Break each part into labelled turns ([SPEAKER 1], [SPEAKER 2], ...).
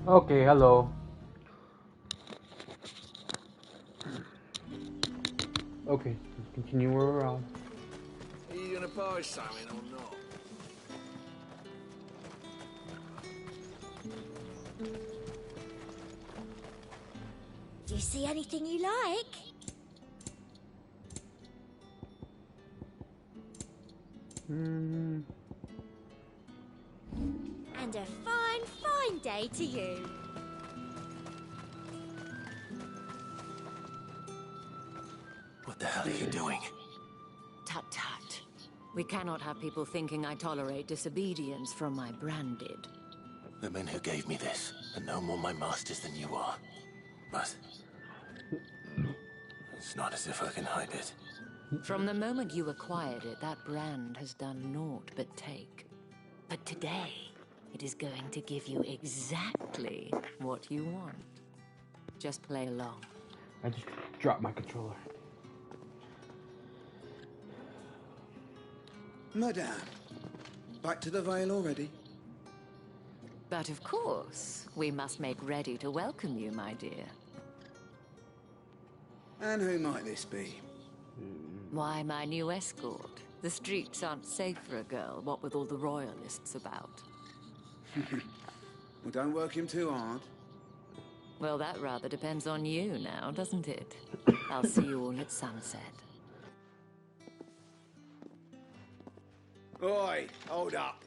[SPEAKER 1] Okay, hello. Okay, let's continue where we're on.
[SPEAKER 2] Are you gonna buy something or not?
[SPEAKER 3] Do you see anything you like?
[SPEAKER 1] Hmm.
[SPEAKER 3] And a fine, fine day to you.
[SPEAKER 2] What the hell are you doing?
[SPEAKER 4] Tut tut. We cannot have people thinking I tolerate disobedience from my branded.
[SPEAKER 2] The men who gave me this are no more my masters than you are. But it's not as if I can hide it.
[SPEAKER 4] From the moment you acquired it, that brand has done naught but take. But today, it is going to give you exactly what you want. Just play along.
[SPEAKER 1] I just dropped my controller.
[SPEAKER 5] Madame, back to the Vale already?
[SPEAKER 4] But of course, we must make ready to welcome you, my dear.
[SPEAKER 5] And who might this be?
[SPEAKER 4] Why, my new escort. The streets aren't safe for a girl, what with all the royalists about.
[SPEAKER 5] Well, don't work him too hard.
[SPEAKER 4] Well, that rather depends on you now, doesn't it? I'll see you all at sunset.
[SPEAKER 5] Oi, hold up.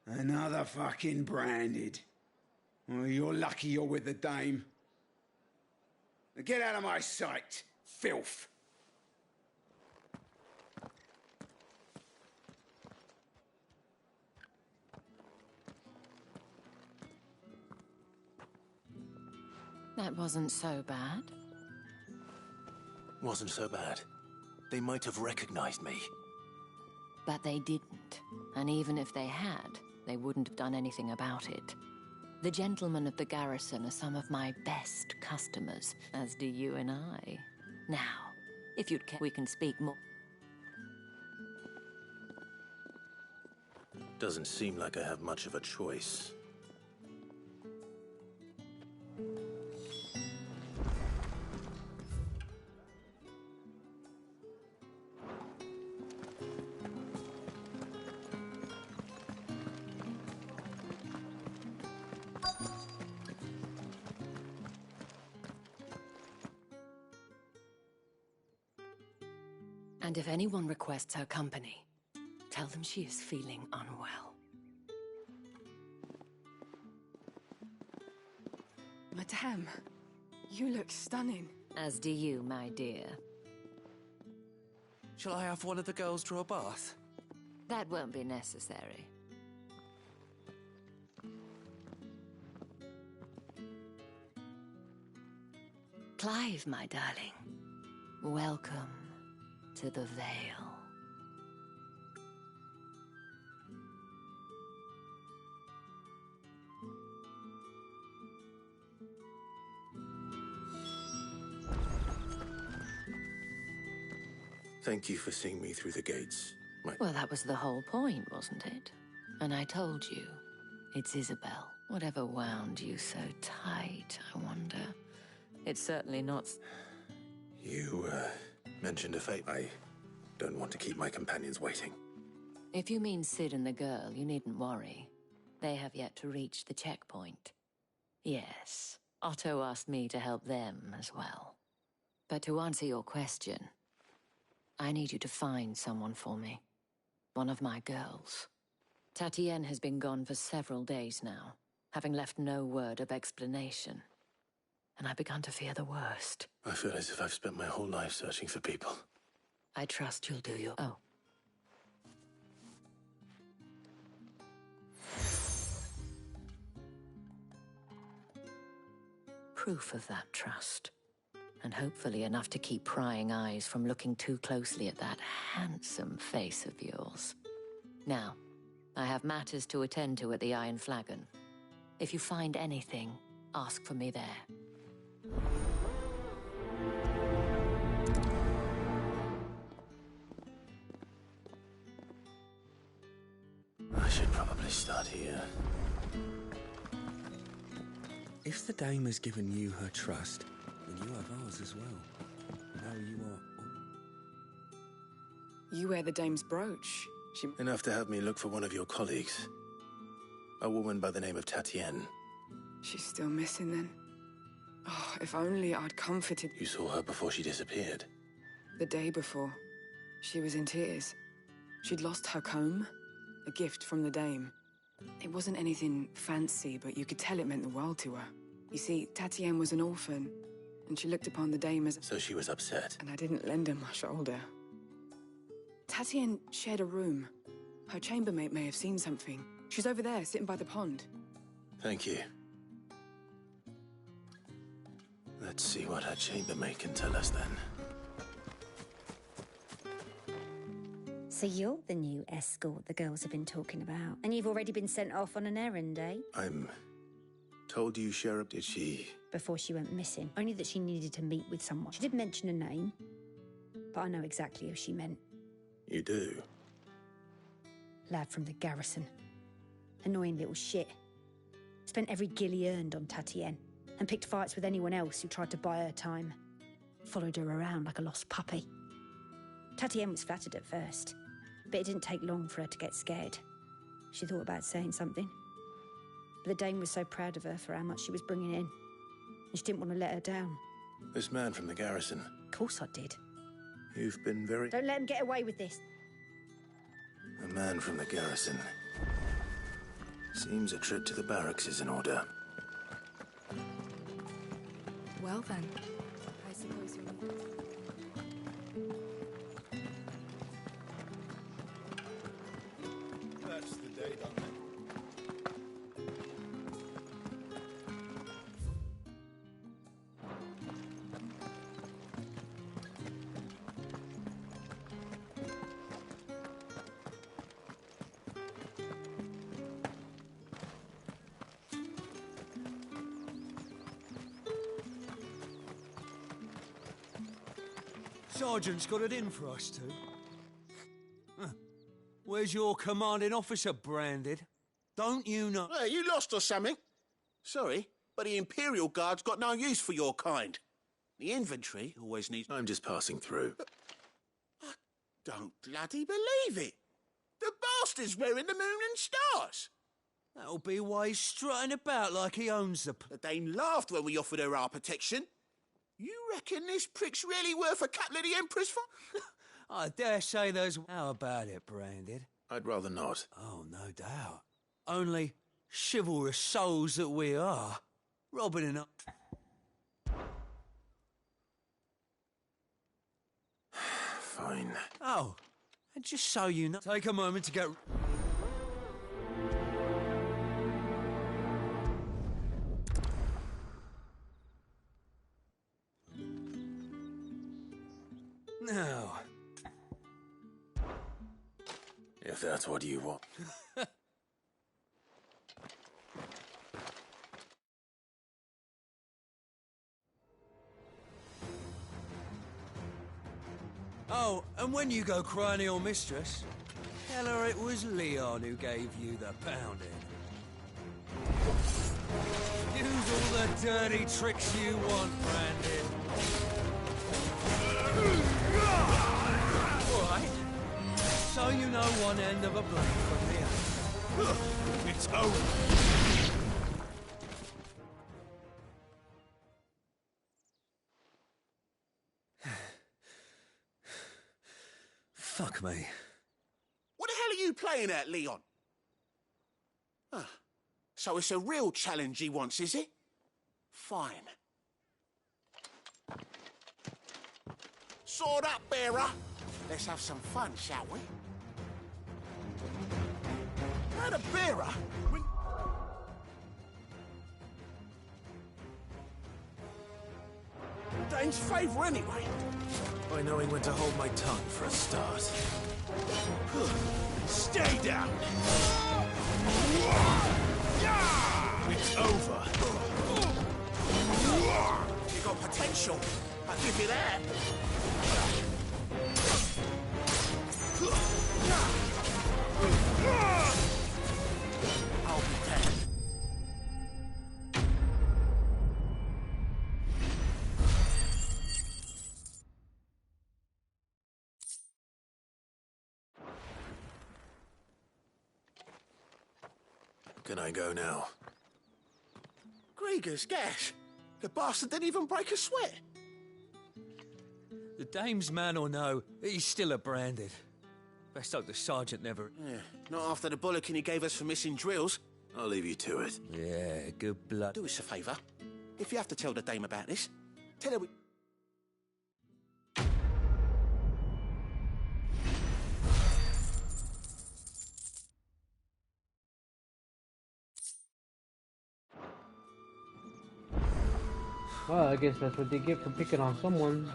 [SPEAKER 5] Another fucking branded. Well, you're lucky you're with the dame. Now get out of my sight, filth.
[SPEAKER 4] That wasn't so bad.
[SPEAKER 2] Wasn't so bad. They might have recognized me.
[SPEAKER 4] But they didn't. And even if they had, they wouldn't have done anything about it. The gentlemen of the garrison are some of my best customers, as do you and I. Now, if you'd care, we can speak more.
[SPEAKER 2] Doesn't seem like I have much of a choice.
[SPEAKER 4] And if anyone requests her company, tell them she is feeling unwell.
[SPEAKER 6] Madame, you look stunning.
[SPEAKER 4] As do you, my dear.
[SPEAKER 7] Shall I have one of the girls draw a bath?
[SPEAKER 4] That won't be necessary. Clive, my darling. Welcome to the Vale.
[SPEAKER 2] Thank you for seeing me through the gates.
[SPEAKER 4] Well, that was the whole point, wasn't it? And I told you, it's Isabel. Whatever wound you so tight, I wonder. It's certainly not...
[SPEAKER 2] You, mentioned a fate. I don't want to keep my companions waiting.
[SPEAKER 4] If you mean Sid and the girl, you needn't worry. They have yet to reach the checkpoint. Yes, Otto asked me to help them as well. But to answer your question, I need you to find someone for me. One of my girls. Tatienne has been gone for several days now, having left no word of explanation. And I've begun to fear the worst.
[SPEAKER 2] I feel as if I've spent my whole life searching for people.
[SPEAKER 4] I trust you'll do your... Oh. Proof of that trust. And hopefully enough to keep prying eyes from looking too closely at that handsome face of yours. Now, I have matters to attend to at the Iron Flagon. If you find anything, ask for me there.
[SPEAKER 2] start here?
[SPEAKER 8] If the dame has given you her trust, then you have ours as well. Now you are...
[SPEAKER 6] You wear the dame's brooch. She...
[SPEAKER 2] Enough to have me look for one of your colleagues. A woman by the name of Tatienne.
[SPEAKER 6] She's still missing then. Oh, if only I'd comforted...
[SPEAKER 2] You saw her before she disappeared.
[SPEAKER 6] The day before. She was in tears. She'd lost her comb, a gift from the dame. It wasn't anything fancy, but you could tell it meant the world to her. You see, Tatienne was an orphan, and she looked upon the dame as...
[SPEAKER 2] So she was upset.
[SPEAKER 6] And I didn't lend her my shoulder. Tatienne shared a room. Her chambermaid may have seen something. She's over there, sitting by the pond.
[SPEAKER 2] Thank you. Let's see what her chambermaid can tell us then.
[SPEAKER 3] So you're the new escort the girls have been talking about. And you've already been sent off on an errand, eh?
[SPEAKER 2] I'm told you, Sheriff. Did she...
[SPEAKER 3] Before she went missing. Only that she needed to meet with someone. She did mention a name, but I know exactly who she meant.
[SPEAKER 2] You do?
[SPEAKER 3] Lad from the garrison. Annoying little shit. Spent every guil he earned on Tatienne, and picked fights with anyone else who tried to buy her time. Followed her around like a lost puppy. Tatienne was flattered at first, but it didn't take long for her to get scared. She thought about saying something. But the dame was so proud of her for how much she was bringing in, and she didn't want to let her down.
[SPEAKER 2] This man from the garrison.
[SPEAKER 3] Of course I did.
[SPEAKER 2] You've been very...
[SPEAKER 3] Don't let him get away with this.
[SPEAKER 2] A man from the garrison. Seems a trip to the barracks is in order.
[SPEAKER 6] Well then, I suppose you're...
[SPEAKER 5] That's the day, done.
[SPEAKER 9] Sergeant's got it in for us two. Huh. Where's your commanding officer branded? Don't you know?
[SPEAKER 10] Hey, you lost or something? Sorry, but the Imperial Guard's got no use for your kind. The infantry always needs...
[SPEAKER 2] I'm just passing through.
[SPEAKER 10] I don't bloody believe it. The bastard's wearing the moon and stars.
[SPEAKER 9] That'll be why he's strutting about like he owns the...
[SPEAKER 10] The dame laughed when we offered her our protection. You reckon this prick's really worth a couple of the Emperor's for?
[SPEAKER 9] I dare say there's... How about it, branded?
[SPEAKER 2] I'd rather not.
[SPEAKER 9] Oh, no doubt. Only chivalrous souls that we are. Robin and I...
[SPEAKER 2] Fine.
[SPEAKER 9] Oh, and just so you know... Take a moment to get... Now...
[SPEAKER 2] If that's what you want.
[SPEAKER 9] Oh, and when you go crying to your mistress, tell her it was Leon who gave you the pounding. Use all the dirty tricks you want, Brandon. Right. So you know one end of a blade from the other.
[SPEAKER 10] It's over.
[SPEAKER 9] Fuck me.
[SPEAKER 10] What the hell are you playing at, Leon? Ah, so it's a real challenge he wants, is it? Fine. Sword up, bearer. Let's have some fun, shall we? Not a bearer. Dane's favour anyway.
[SPEAKER 2] By knowing when to hold my tongue for a start.
[SPEAKER 10] Stay down.
[SPEAKER 2] It's over.
[SPEAKER 10] You got potential. I'll give you that.
[SPEAKER 2] Can I go now?
[SPEAKER 10] Grieger's gas. The bastard didn't even break a sweat.
[SPEAKER 9] The dame's man or no, he's still a branded. Best hope the sergeant never...
[SPEAKER 10] Yeah, not after the bollocking he gave us for missing drills.
[SPEAKER 2] I'll leave you to it.
[SPEAKER 9] Yeah, good blood.
[SPEAKER 10] Do us a favour. If you have to tell the dame about this, tell her we...
[SPEAKER 1] Well, I guess that's what they get for picking on someone.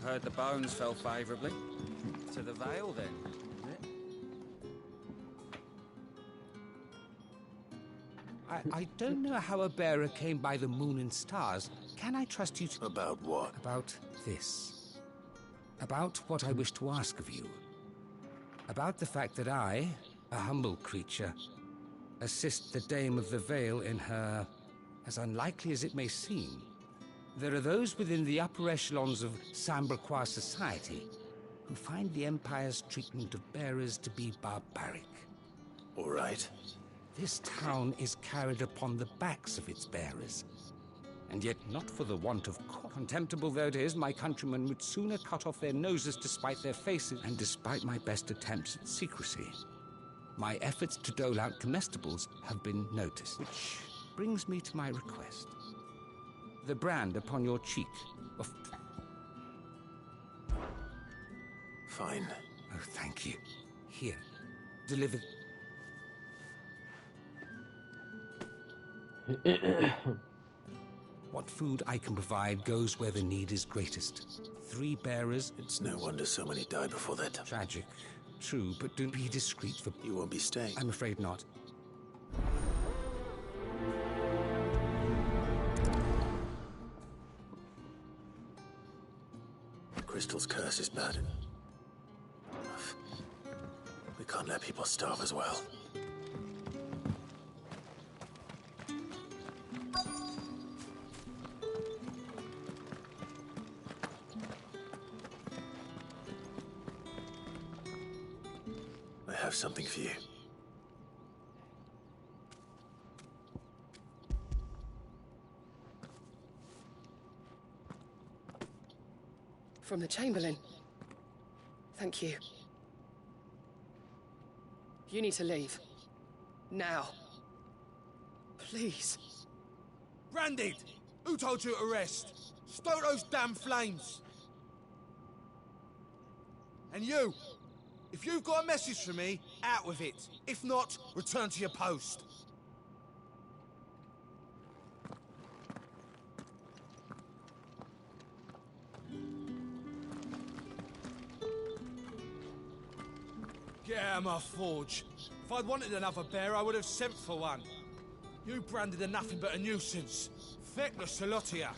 [SPEAKER 11] Heard the bones fell favourably. To the Vale, then.
[SPEAKER 12] I don't know how a bearer came by the moon and stars. Can I trust you to...
[SPEAKER 2] About what?
[SPEAKER 12] About this. About what I wish to ask of you. About the fact that I, a humble creature, assist the Dame of the Vale in her... as unlikely as it may seem. There are those within the upper echelons of Samberquois society who find the Empire's treatment of bearers to be barbaric.
[SPEAKER 2] All right.
[SPEAKER 12] This town is carried upon the backs of its bearers. And yet not for the want of contemptible though it is, my countrymen would sooner cut off their noses to spite their faces, and despite my best attempts at secrecy, my efforts to dole out comestibles have been noticed. Which brings me to my request. The brand upon your cheek of...
[SPEAKER 2] Fine.
[SPEAKER 12] Oh, thank you. Here, deliver... What food I can provide goes where the need is greatest. 3 bearers...
[SPEAKER 2] It's no wonder so many died before that.
[SPEAKER 12] Tragic. True, but do be discreet for...
[SPEAKER 2] You won't be staying.
[SPEAKER 12] I'm afraid not.
[SPEAKER 2] Crystal's curse is bad. We can't let people starve as well. I have something for you.
[SPEAKER 13] From the Chamberlain. Thank you. You need to leave. Now. Please.
[SPEAKER 9] Branded! Who told you to rest? Stoke those damn flames! And you! If you've got a message for me, out with it. If not, return to your post. Get out of my forge. If I'd wanted another bear, I would have sent for one. You branded are nothing but a nuisance. Feckless to lot of ya.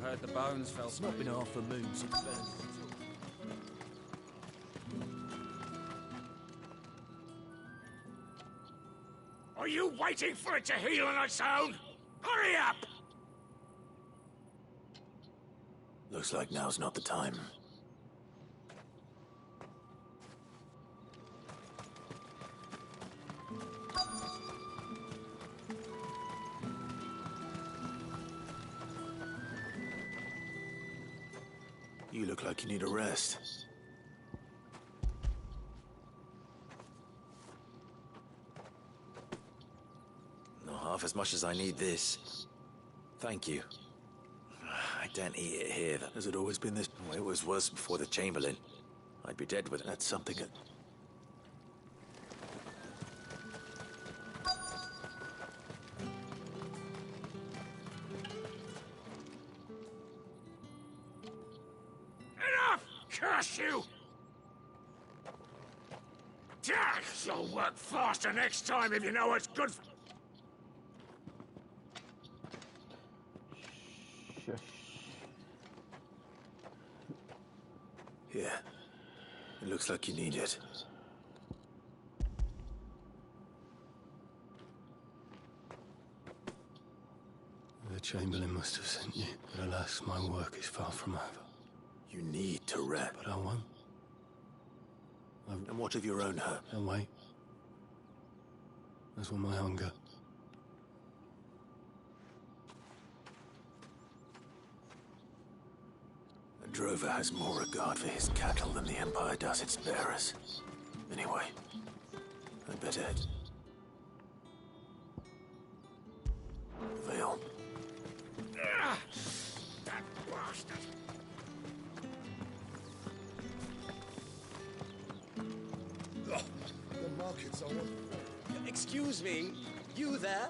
[SPEAKER 11] Heard the bones fell...
[SPEAKER 7] It's not been half a moon since then.
[SPEAKER 10] Are you waiting for it to heal on its own? Hurry up!
[SPEAKER 2] Looks like now's not the time. You look like you need a rest.
[SPEAKER 14] Not half as much as I need this. Thank you. I don't eat it here.
[SPEAKER 2] Has it always been this?
[SPEAKER 14] Oh, it was worse before the Chamberlain. I'd be dead with it.
[SPEAKER 2] That's something.
[SPEAKER 10] Enough! Curse you! You'll work faster next time if you know what's good for...
[SPEAKER 2] Here. It looks like you need it.
[SPEAKER 15] The Chamberlain must have sent you, but alas, my work is far from over.
[SPEAKER 2] You need to rest.
[SPEAKER 15] But I won't.
[SPEAKER 2] And what of your own hurt?
[SPEAKER 15] I'll wait. As will my hunger.
[SPEAKER 2] A drover has more regard for his cattle than the Empire does its bearers. Anyway, I'd better head. Veil.
[SPEAKER 10] That bastard!
[SPEAKER 16] The markets are on.
[SPEAKER 14] Excuse me, you there?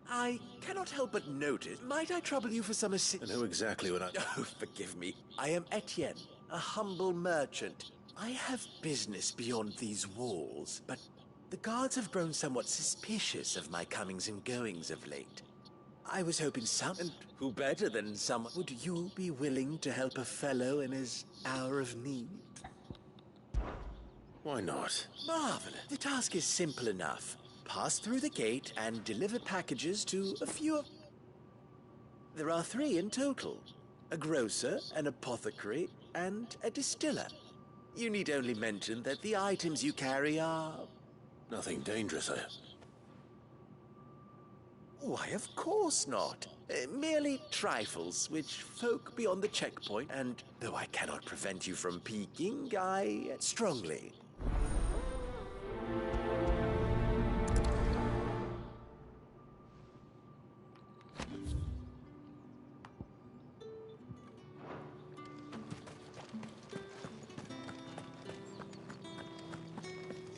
[SPEAKER 14] I cannot help but notice. Might I trouble you for some assistance?
[SPEAKER 2] And who exactly would I...
[SPEAKER 14] Oh, forgive me. I am Etienne, a humble merchant. I have business beyond these walls, but the guards have grown somewhat suspicious of my comings and goings of late. I was hoping and who better than someone? Would you be willing to help a fellow in his hour of need?
[SPEAKER 2] Why not?
[SPEAKER 14] Marvelous. The task is simple enough. Pass through the gate and deliver packages to a few of... There are 3 in total. A grocer, an apothecary, and a distiller. You need only mention that the items you carry are...
[SPEAKER 2] Nothing dangerous, I...
[SPEAKER 14] Why, of course not. Merely trifles, which folk beyond the checkpoint, and though I cannot prevent you from peeking, I strongly...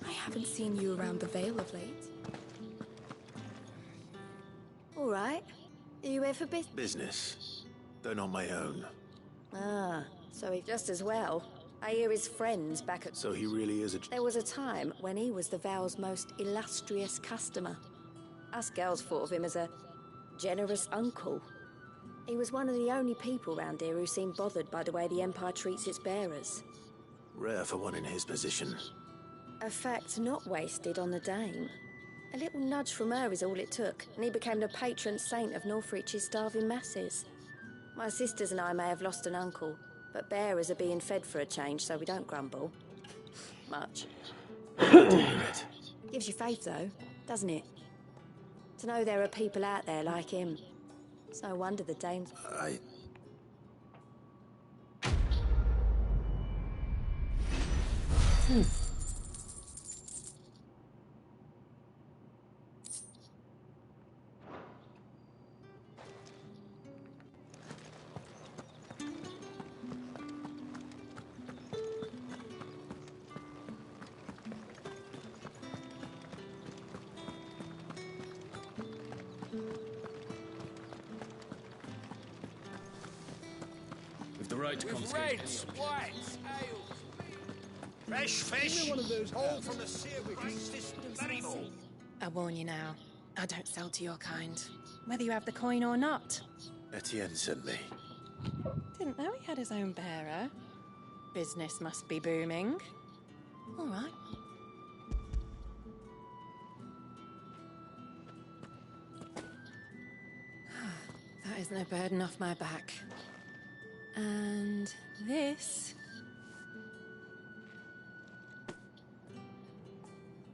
[SPEAKER 17] I haven't seen you around the Vale of late.
[SPEAKER 3] All right. Are you here for business?
[SPEAKER 2] Business. Though not my own.
[SPEAKER 3] Ah, so he just as well. I hear his friends back at...
[SPEAKER 2] So he really is a...
[SPEAKER 3] There was a time when he was the Vale's most illustrious customer. Us girls thought of him as a generous uncle. He was one of the only people round here who seemed bothered by the way the Empire treats its bearers.
[SPEAKER 2] Rare for one in his position.
[SPEAKER 3] A fact not wasted on the dame. A little nudge from her is all it took, and he became the patron saint of Northreach's starving masses. My sisters and I may have lost an uncle, but bearers are being fed for a change, so we don't grumble. Much. Gives you faith, though, doesn't it? To know there are people out there like him. It's no wonder the dames...
[SPEAKER 15] With the right
[SPEAKER 9] Reds, whites, ale.
[SPEAKER 10] Fresh fish, all from the sea with this bloody ball.
[SPEAKER 17] I warn you now, I don't sell to your kind, whether you have the coin or not.
[SPEAKER 2] Etienne sent me.
[SPEAKER 17] Didn't know he had his own bearer. Business must be booming. All right. That is no burden off my back. And this...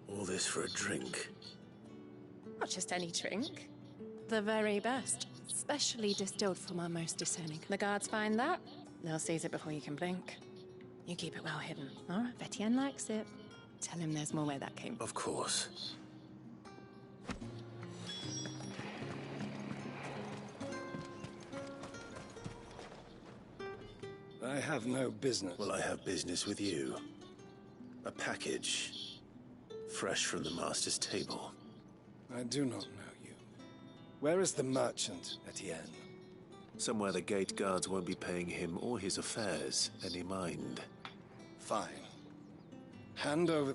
[SPEAKER 2] All this for a drink.
[SPEAKER 17] Not just any drink. The very best. Specially distilled from our most discerning. The guards find that, they'll seize it before you can blink. You keep it well hidden. All right, Etienne likes it. Tell him there's more where that came from.
[SPEAKER 2] Of course.
[SPEAKER 15] I have no business.
[SPEAKER 2] Well, I have business with you. A package. Fresh from the master's table.
[SPEAKER 15] I do not know you. Where is the merchant, Etienne?
[SPEAKER 2] Somewhere the gate guards won't be paying him or his affairs any mind.
[SPEAKER 15] Fine. Hand over...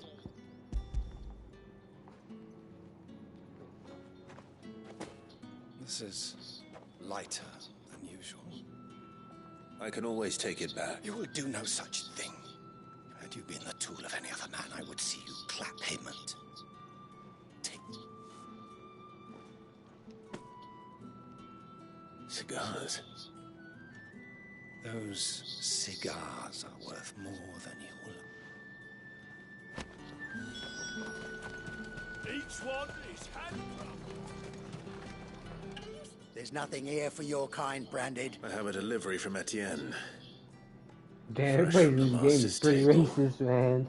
[SPEAKER 15] This is lighter than usual.
[SPEAKER 2] I can always take it back.
[SPEAKER 15] You will do no such thing.
[SPEAKER 16] Had you been the tool of any other man, I would see you clap him and... take...
[SPEAKER 2] Cigars.
[SPEAKER 16] Those cigars are worth more than you will...
[SPEAKER 9] Each one is handcrafted.
[SPEAKER 14] There's nothing here for your kind, Branded.
[SPEAKER 2] I have a delivery from Etienne.
[SPEAKER 1] Damn, everybody in this game is pretty racist, man.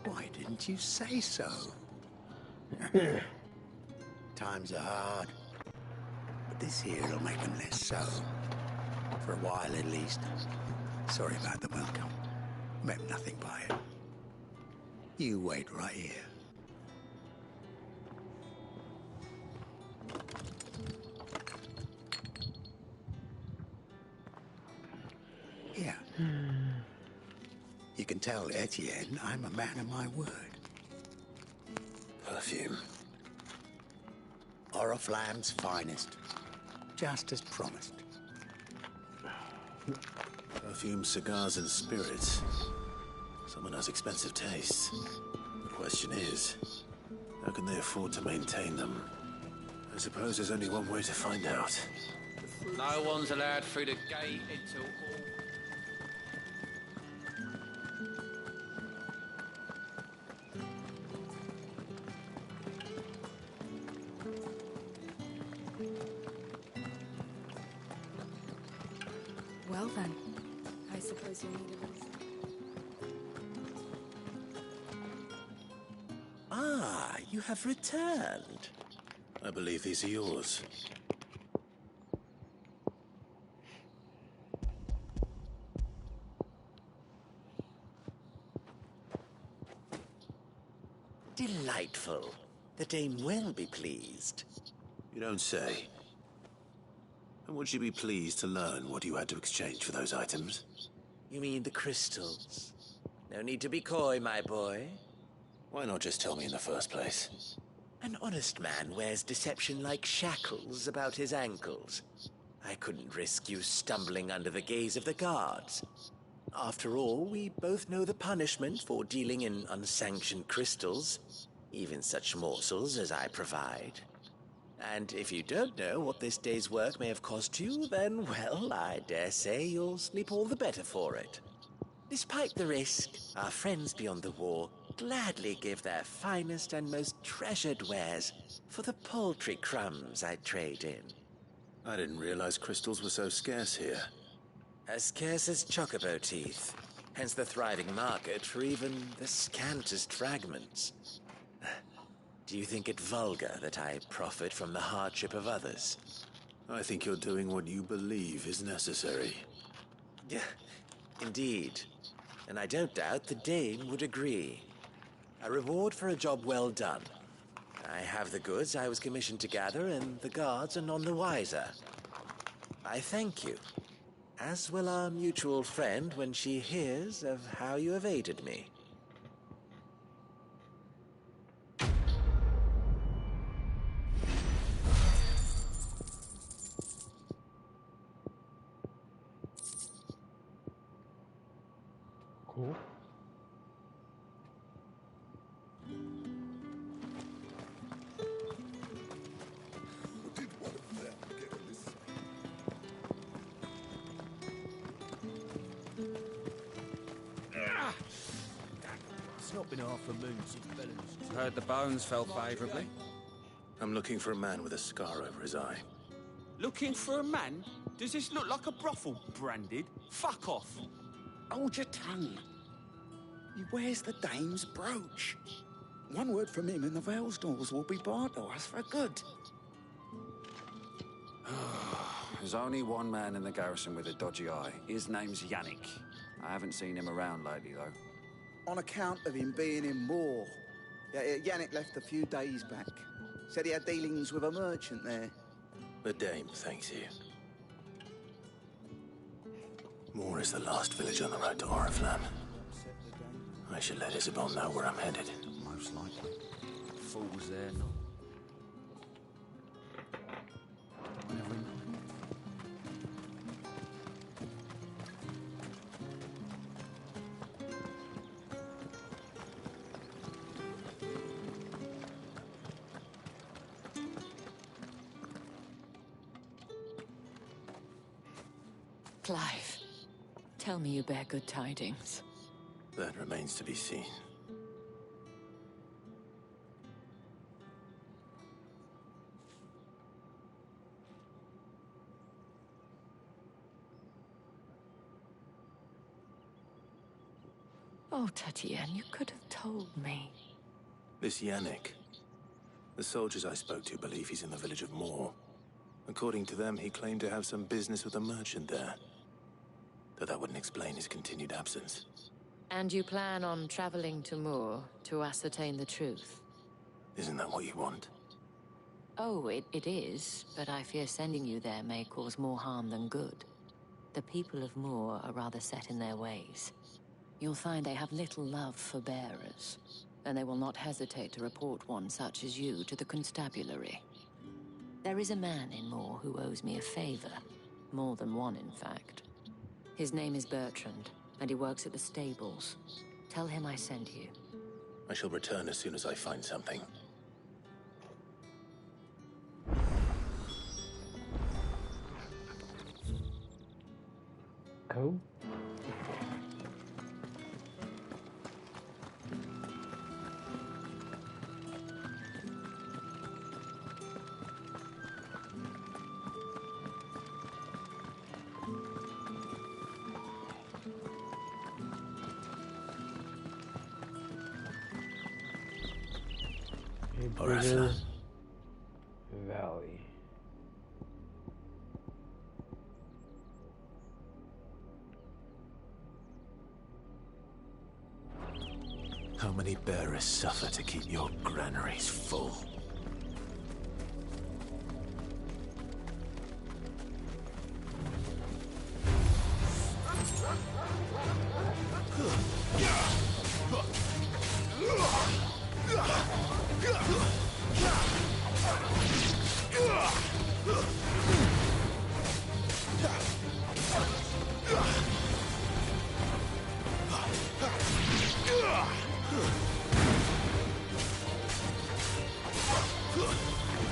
[SPEAKER 14] Why didn't you say so? Times are hard. But this here'll make them less so. For a while, at least. Sorry about the welcome. Meant nothing by it. You wait right here. Here. You can tell Etienne I'm a man of my word.
[SPEAKER 2] Perfume.
[SPEAKER 14] Oriflamme's finest. Just as promised.
[SPEAKER 2] Perfume, cigars, and spirits. Someone has expensive tastes. The question is, how can they afford to maintain them? I suppose there's only one way to find out.
[SPEAKER 11] No one's allowed through the gate until all...
[SPEAKER 6] Well then, I suppose you need a reason.
[SPEAKER 14] Ah, you have returned.
[SPEAKER 2] I believe these are yours.
[SPEAKER 14] Delightful. The dame will be pleased.
[SPEAKER 2] You don't say. And would she be pleased to learn what you had to exchange for those items?
[SPEAKER 14] You mean the crystals? No need to be coy, my boy.
[SPEAKER 2] Why not just tell me in the first place?
[SPEAKER 14] An honest man wears deception like shackles about his ankles. I couldn't risk you stumbling under the gaze of the guards. After all, we both know the punishment for dealing in unsanctioned crystals, even such morsels as I provide. And if you don't know what this day's work may have cost you, then, well, I dare say you'll sleep all the better for it. Despite the risk, our friends beyond the wall gladly give their finest and most treasured wares for the paltry crumbs I trade in.
[SPEAKER 2] I didn't realize crystals were so scarce here.
[SPEAKER 14] As scarce as chocobo teeth, hence the thriving market for even the scantest fragments. Do you think it vulgar that I profit from the hardship of others?
[SPEAKER 2] I think you're doing what you believe is necessary.
[SPEAKER 14] Yeah, indeed. And I don't doubt the dame would agree. A reward for a job well done. I have the goods I was commissioned to gather, and the guards are none the wiser. I thank you, as will our mutual friend when she hears of how you have aided me.
[SPEAKER 1] Cool.
[SPEAKER 7] It's not been half a moon since Belen's...
[SPEAKER 12] Heard the bones fell favourably.
[SPEAKER 2] I'm looking for a man with a scar over his eye.
[SPEAKER 12] Looking for a man? Does this look like a brothel, Branded? Fuck off!
[SPEAKER 5] Hold your tongue. He wears the dame's brooch. One word from him and the Vale's doors will be barred to us for good.
[SPEAKER 18] There's only one man in the garrison with a dodgy eye. His name's Yannick. I haven't seen him around lately, though.
[SPEAKER 5] On account of him being in war. Yannick left a few days back. Said he had dealings with a merchant there.
[SPEAKER 2] The dame thanks you. Moore is the last village on the road to Oriflamme. I should let Isabel know where I'm headed.
[SPEAKER 18] Most likely.
[SPEAKER 12] Fools there, not. whatever.
[SPEAKER 4] Clive, tell me you bear good tidings.
[SPEAKER 2] That remains to be seen.
[SPEAKER 4] Oh, Tatienne, you could have told me.
[SPEAKER 2] This Yannick. The soldiers I spoke to believe he's in the village of Moor. According to them, he claimed to have some business with a merchant there. Though that wouldn't explain his continued absence.
[SPEAKER 4] And you plan on traveling to Moor to ascertain the truth?
[SPEAKER 2] Isn't that what you want?
[SPEAKER 4] Oh, it is, but I fear sending you there may cause more harm than good. The people of Moor are rather set in their ways. You'll find they have little love for bearers, and they will not hesitate to report one such as you to the constabulary. There is a man in Moor who owes me a favor. More than one, in fact. His name is Bertrand, and he works at the stables. Tell him I sent you.
[SPEAKER 2] I shall return as soon as I find something.
[SPEAKER 1] Cool. Bigger valley.
[SPEAKER 2] How many bearers suffer to keep your granaries full?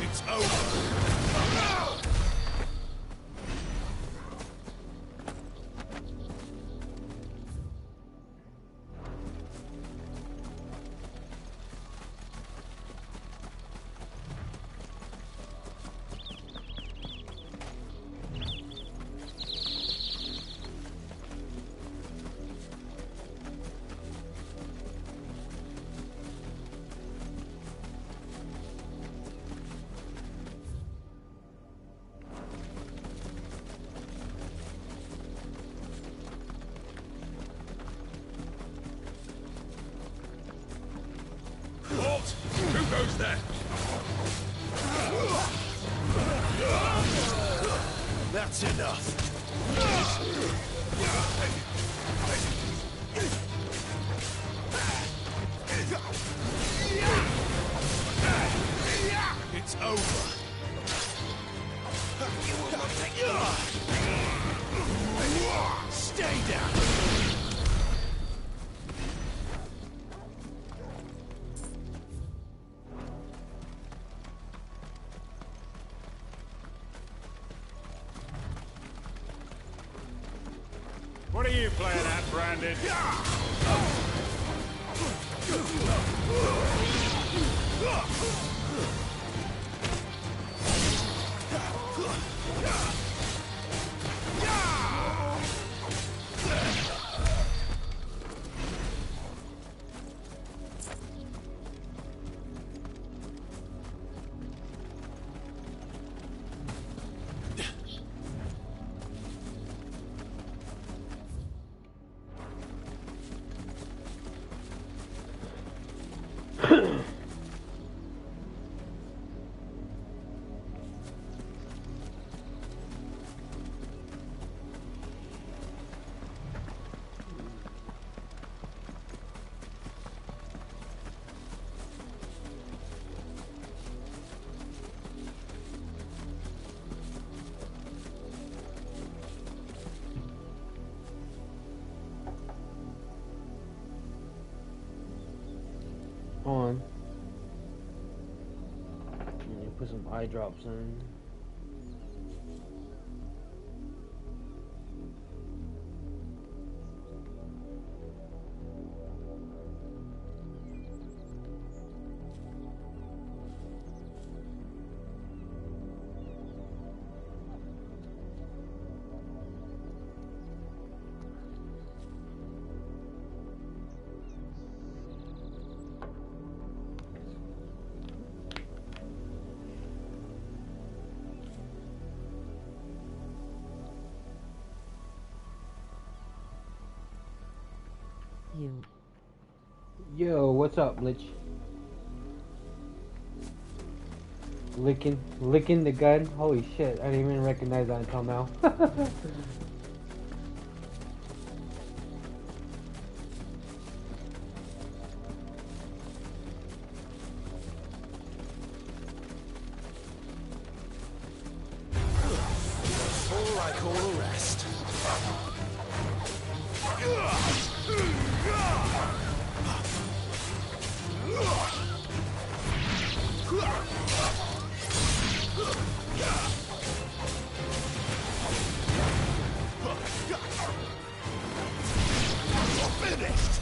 [SPEAKER 9] It's over. Halt! Who goes there?
[SPEAKER 2] That's enough.
[SPEAKER 9] It's over.
[SPEAKER 2] You will not take Stay down.
[SPEAKER 19] What are you playing at, Brandon?
[SPEAKER 1] on. Put some eye drops in. Yo, what's up, Lich? Licking the gun? Holy shit, I didn't even recognize that until now.
[SPEAKER 10] All I call a rest. Finished.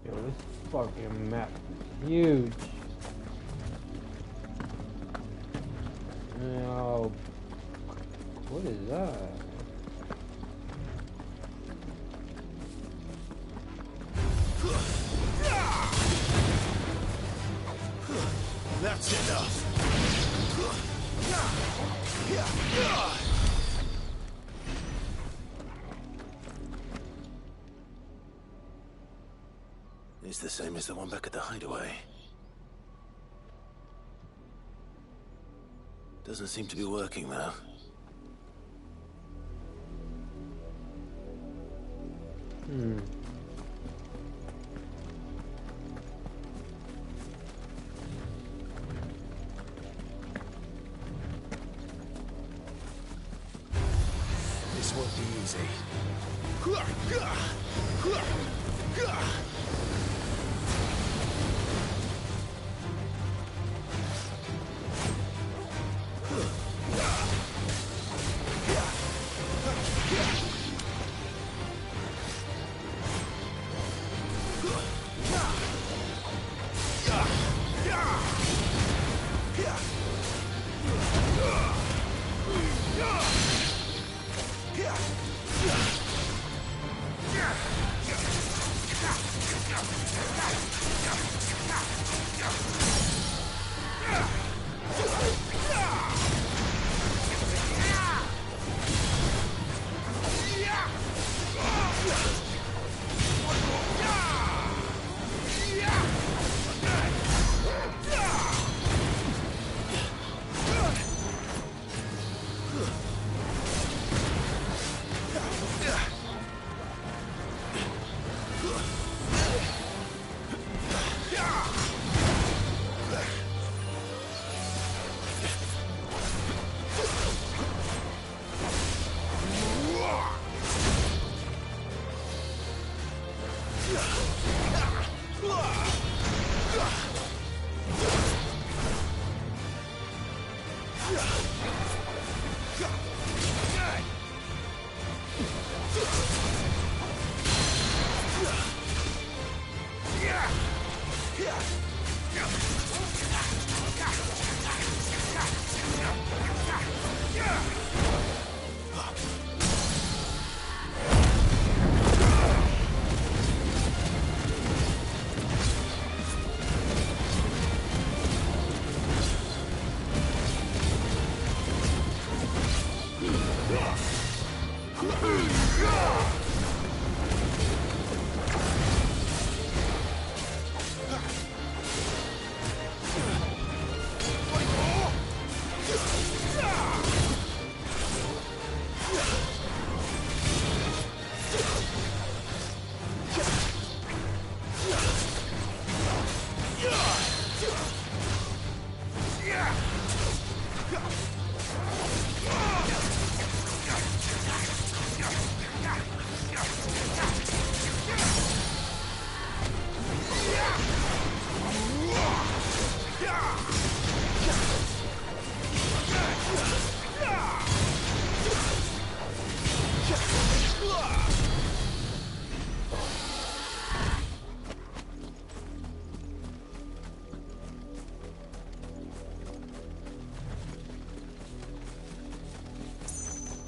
[SPEAKER 1] Yo, this fucking map is huge. Oh, what is that?
[SPEAKER 10] That's enough.
[SPEAKER 2] It's the same as the one back at the hideaway. Doesn't seem to be working, though.
[SPEAKER 10] This won't be easy.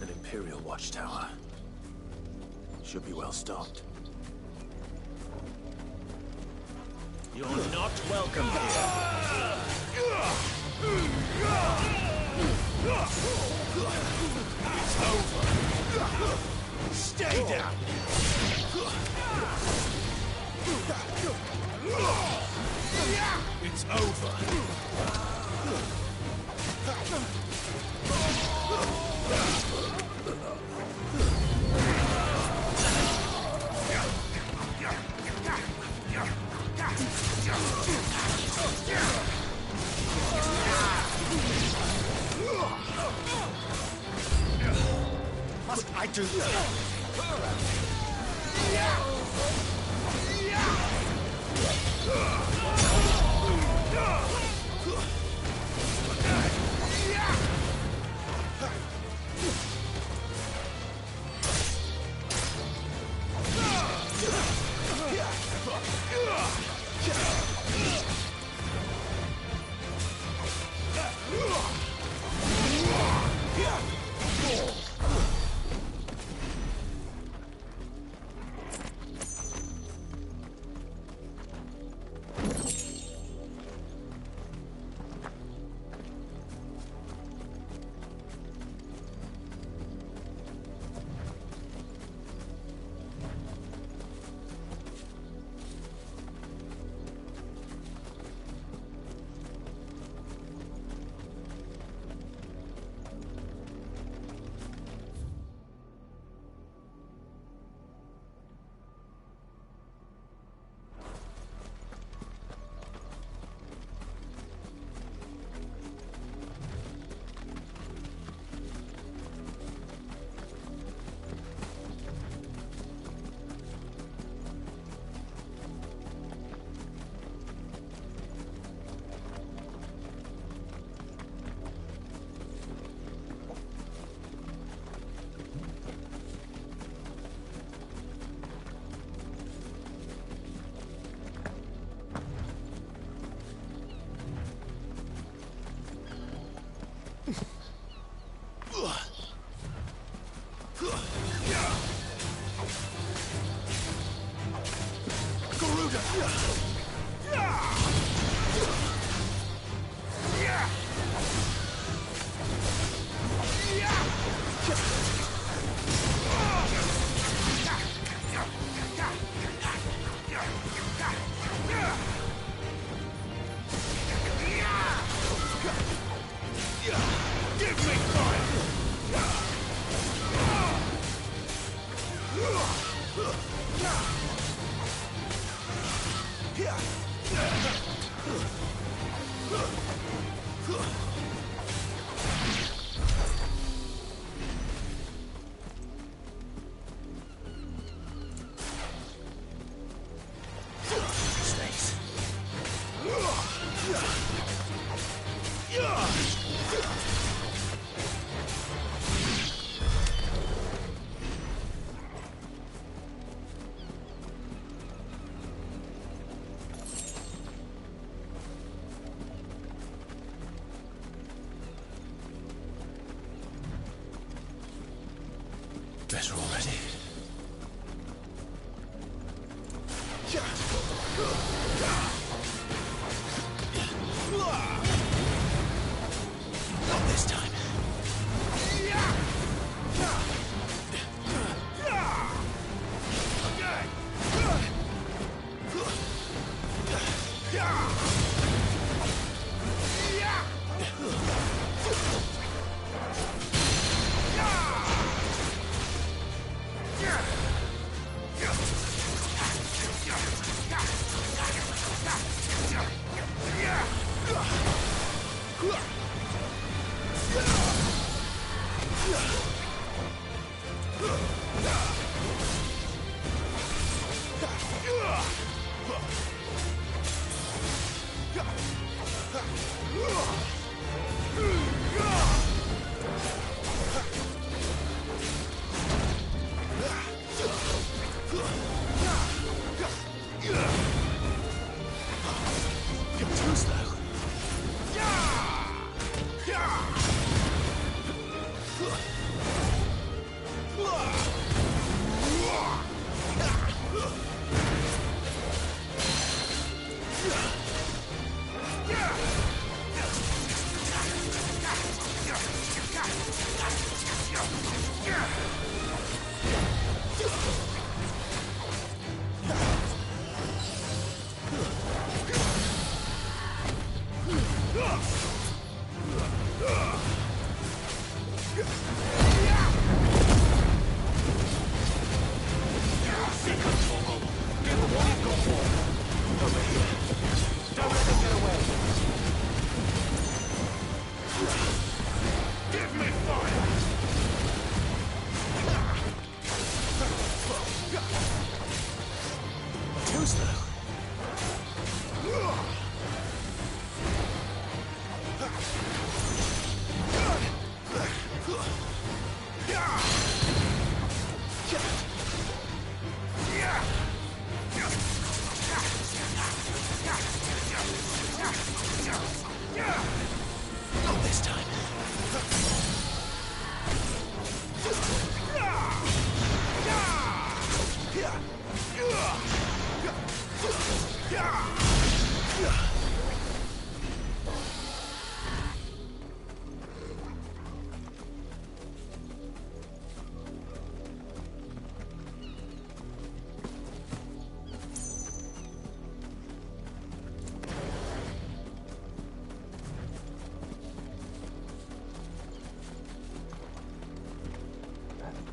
[SPEAKER 2] An Imperial watchtower. Should be well stocked.
[SPEAKER 7] You're not welcome here.
[SPEAKER 10] It's over. Stay down.
[SPEAKER 9] It's over.
[SPEAKER 10] Must I do this?
[SPEAKER 2] Better already.
[SPEAKER 10] Not this time.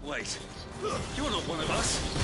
[SPEAKER 7] Wait, you're not one of us.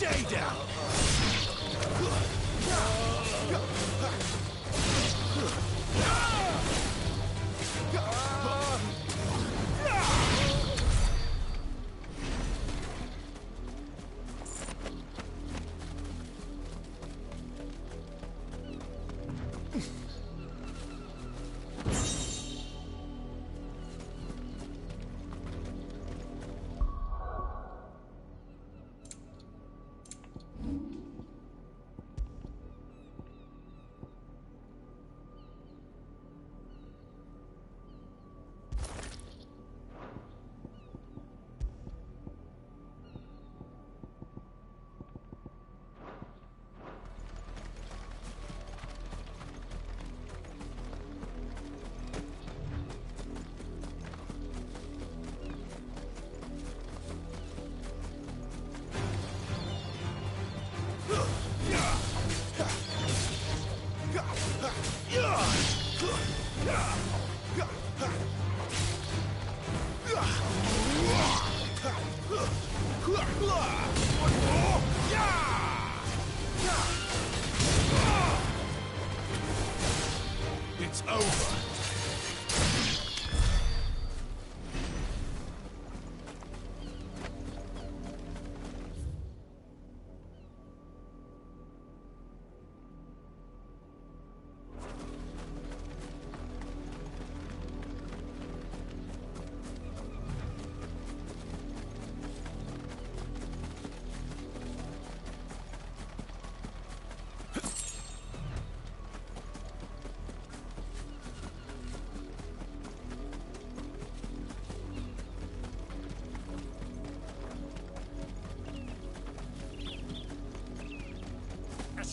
[SPEAKER 10] Stay down!
[SPEAKER 9] It's over.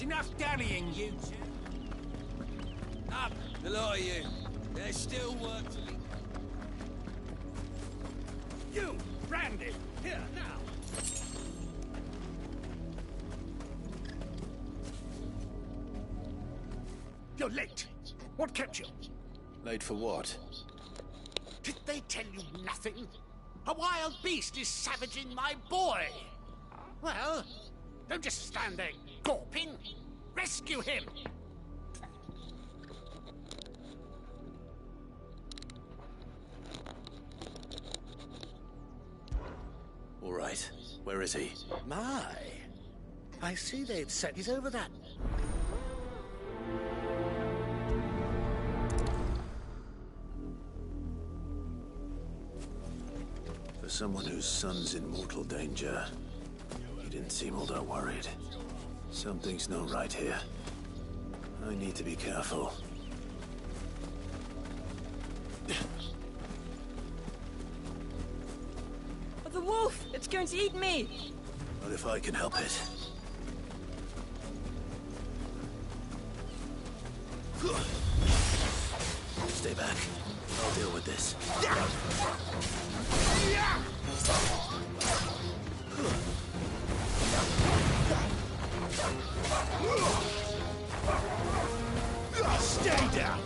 [SPEAKER 7] Enough dallying, you two. Up, the lot of you. There's still work to be... You, Randy, here, now. You're late. What kept you?
[SPEAKER 2] Late for what?
[SPEAKER 10] Did they tell you nothing? A wild beast is savaging my boy. Well, don't just stand there gawping. Rescue him.
[SPEAKER 2] All right. Where is he?
[SPEAKER 10] My. I see they've said he's over that.
[SPEAKER 2] For someone whose son's in mortal danger, he didn't seem all that worried. Something's not right here. I need to be careful.
[SPEAKER 20] The wolf! It's going to eat me!
[SPEAKER 2] What if I can help it? Stay back. I'll deal with this.
[SPEAKER 10] Stay down!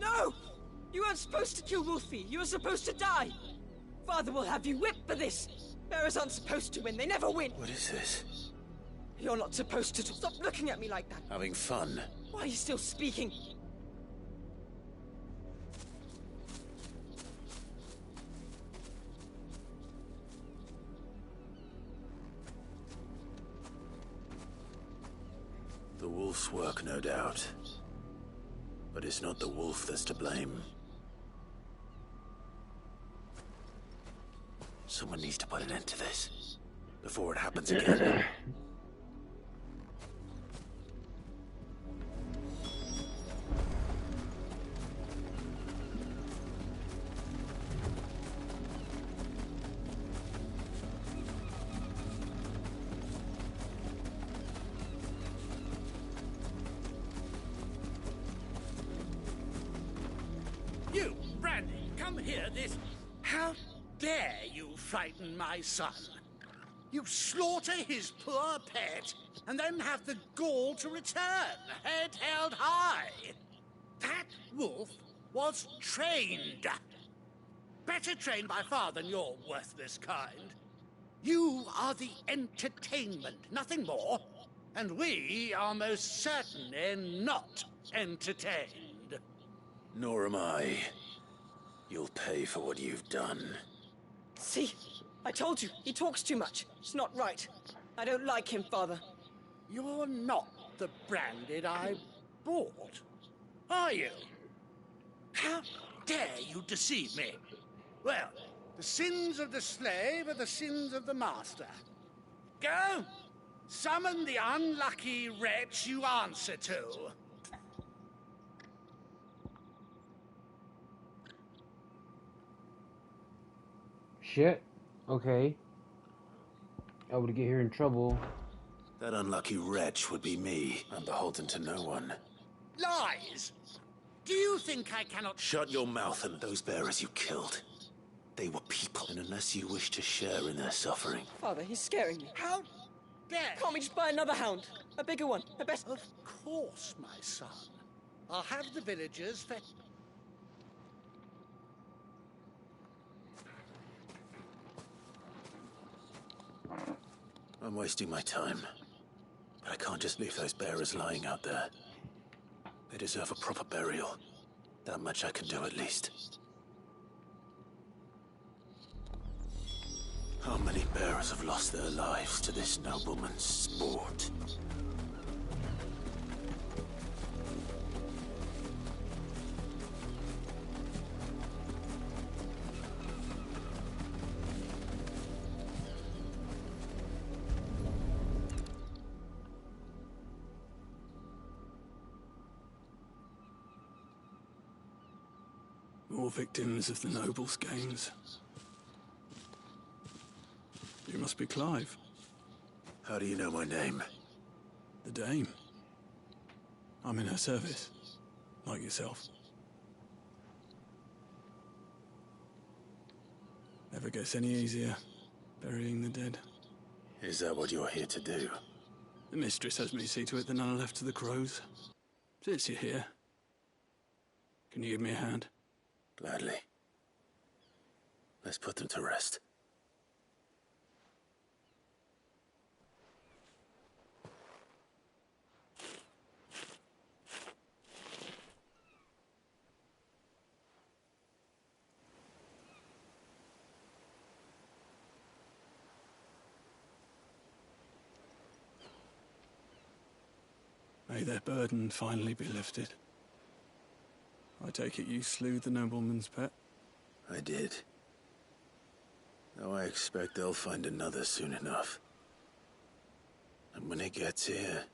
[SPEAKER 20] No! You weren't supposed to kill Wolfie. You were supposed to die. Father will have you whipped for this. Bearers aren't supposed to win. They never win.
[SPEAKER 2] What is this?
[SPEAKER 20] You're not supposed to. Stop looking at me like that.
[SPEAKER 2] Having fun.
[SPEAKER 20] Why are you still speaking?
[SPEAKER 2] The wolf's work, no doubt. But it's not the wolf that's to blame. Someone needs to put an end to this before it happens again.
[SPEAKER 10] You, Randy, come here this... How dare you frighten my son? You slaughter his poor pet, and then have the gall to return, head held high. That wolf was trained. Better trained by far than your worthless kind. You are the entertainment, nothing more. And we are most certainly not entertained.
[SPEAKER 2] Nor am I. You'll pay for what you've done.
[SPEAKER 20] See? I told you. He talks too much. It's not right. I don't like him, Father.
[SPEAKER 10] You're not the Branded I bought, are you? How dare you deceive me? Well, the sins of the slave are the sins of the master. Go! Summon the unlucky wretch you answer to.
[SPEAKER 1] Shit. Okay. I would get here in trouble.
[SPEAKER 2] That unlucky wretch would be me. I'm beholden to no one.
[SPEAKER 10] Lies! Do you think I cannot...
[SPEAKER 2] Shut your mouth and those bearers you killed. They were people, and unless you wish to share in their suffering...
[SPEAKER 20] Father, he's scaring me.
[SPEAKER 10] How dare...
[SPEAKER 20] Can't we just buy another hound? A bigger one, a better...
[SPEAKER 10] Of course, my son. I'll have the villagers fetch...
[SPEAKER 2] I'm wasting my time. But I can't just leave those bearers lying out there. They deserve a proper burial. That much I can do at least. How many bearers have lost their lives to this nobleman's sport?
[SPEAKER 15] More victims of the nobles' games. You must be Clive.
[SPEAKER 2] How do you know my name?
[SPEAKER 15] The Dame. I'm in her service, like yourself. Never gets any easier, burying the dead.
[SPEAKER 2] Is that what you're here to do?
[SPEAKER 15] The mistress has me see to it that none are left to the crows. Since you're here, can you give me a hand?
[SPEAKER 2] Gladly. Let's put them to rest.
[SPEAKER 15] May their burden finally be lifted. I take it you slew the nobleman's pet?
[SPEAKER 2] I did. Now I expect they'll find another soon enough. And when it gets here,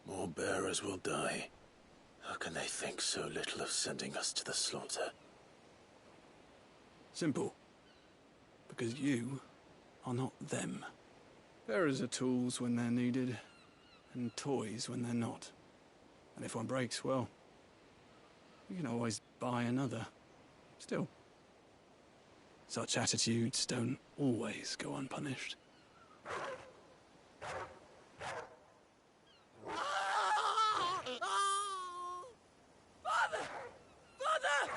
[SPEAKER 2] more bearers will die. How can they think so little of sending us to the slaughter?
[SPEAKER 15] Simple. Because you are not them. Bearers are tools when they're needed, and toys when they're not. And if one breaks, well, you can always buy another. Still, such attitudes don't always go unpunished.
[SPEAKER 7] Father! Father!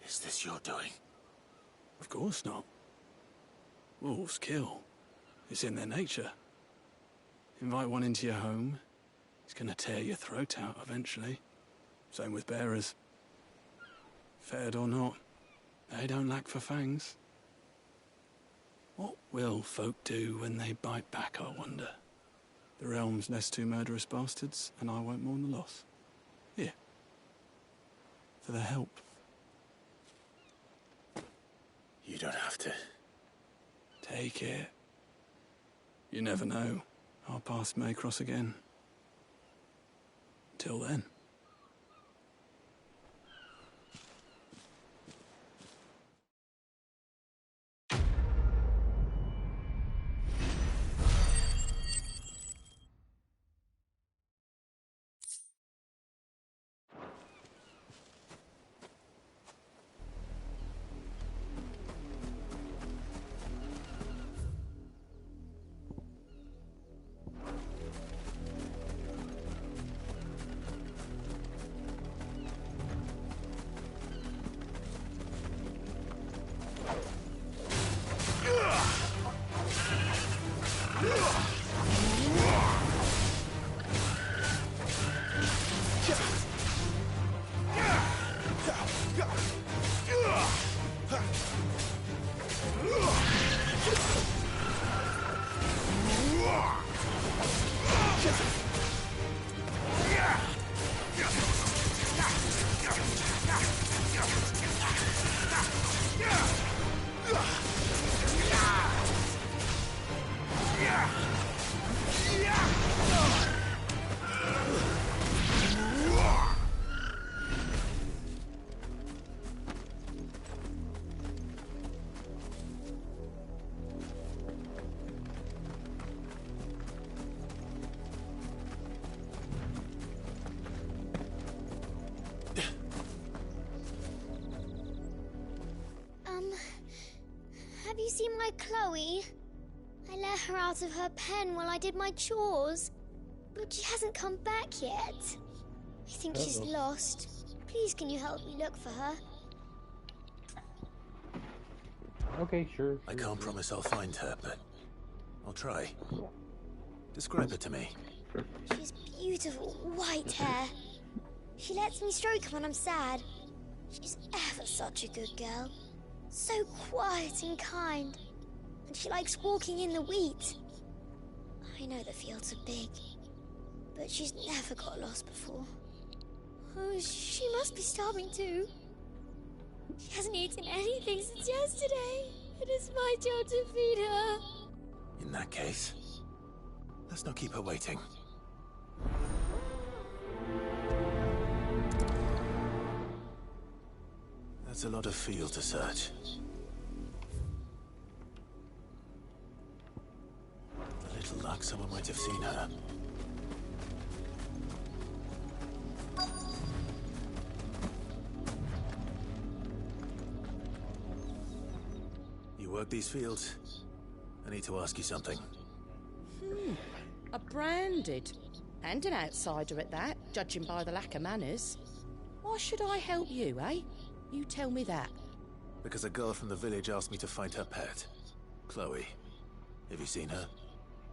[SPEAKER 2] Is this your doing?
[SPEAKER 15] Of course not. Wolves kill. It's in their nature. Invite one into your home, he's gonna tear your throat out eventually. Same with bearers. Fed or not, they don't lack for fangs. What will folk do when they bite back, I wonder? The realm's nest two murderous bastards, and I won't mourn the loss. Here. For their help.
[SPEAKER 2] You don't have to.
[SPEAKER 15] Take it. You never know. Our paths may cross again. Till then.
[SPEAKER 21] Have you seen my Chloe? I let her out of her pen while I did my chores, but she hasn't come back yet. I think she's lost. Please, can you help me look for her?
[SPEAKER 1] Okay, sure.
[SPEAKER 2] I can't promise I'll find her, but I'll try. Describe her to me.
[SPEAKER 21] She's beautiful, white hair. She lets me stroke her when I'm sad. She's ever such a good girl. So quiet and kind. And she likes walking in the wheat. I know the fields are big, but she's never got lost before. Oh, she must be starving too. She hasn't eaten anything since yesterday. It is my job to feed her.
[SPEAKER 2] In that case, let's not keep her waiting. It's a lot of field to search. A little luck, someone might have seen her. You work these fields? I need to ask you something.
[SPEAKER 8] A branded. And an outsider at that, judging by the lack of manners. Why should I help you, eh? You tell me that.
[SPEAKER 2] Because a girl from the village asked me to find her pet. Chloe. Have you seen her?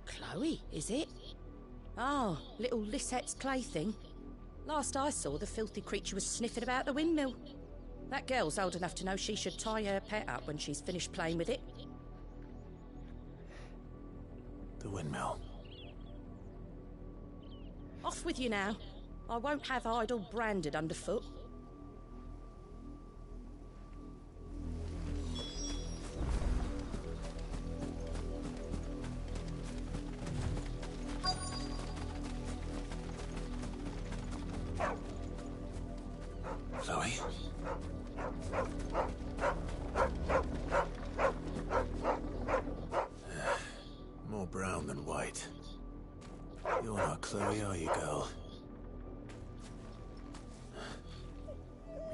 [SPEAKER 8] Chloe, is it? Oh, little Lisette's plaything. Last I saw, the filthy creature was sniffing about the windmill. That girl's old enough to know she should tie her pet up when she's finished playing with it.
[SPEAKER 2] The windmill.
[SPEAKER 8] Off with you now. I won't have idle branded underfoot.
[SPEAKER 2] Chloe? More brown than white. You're not Chloe, are you, girl?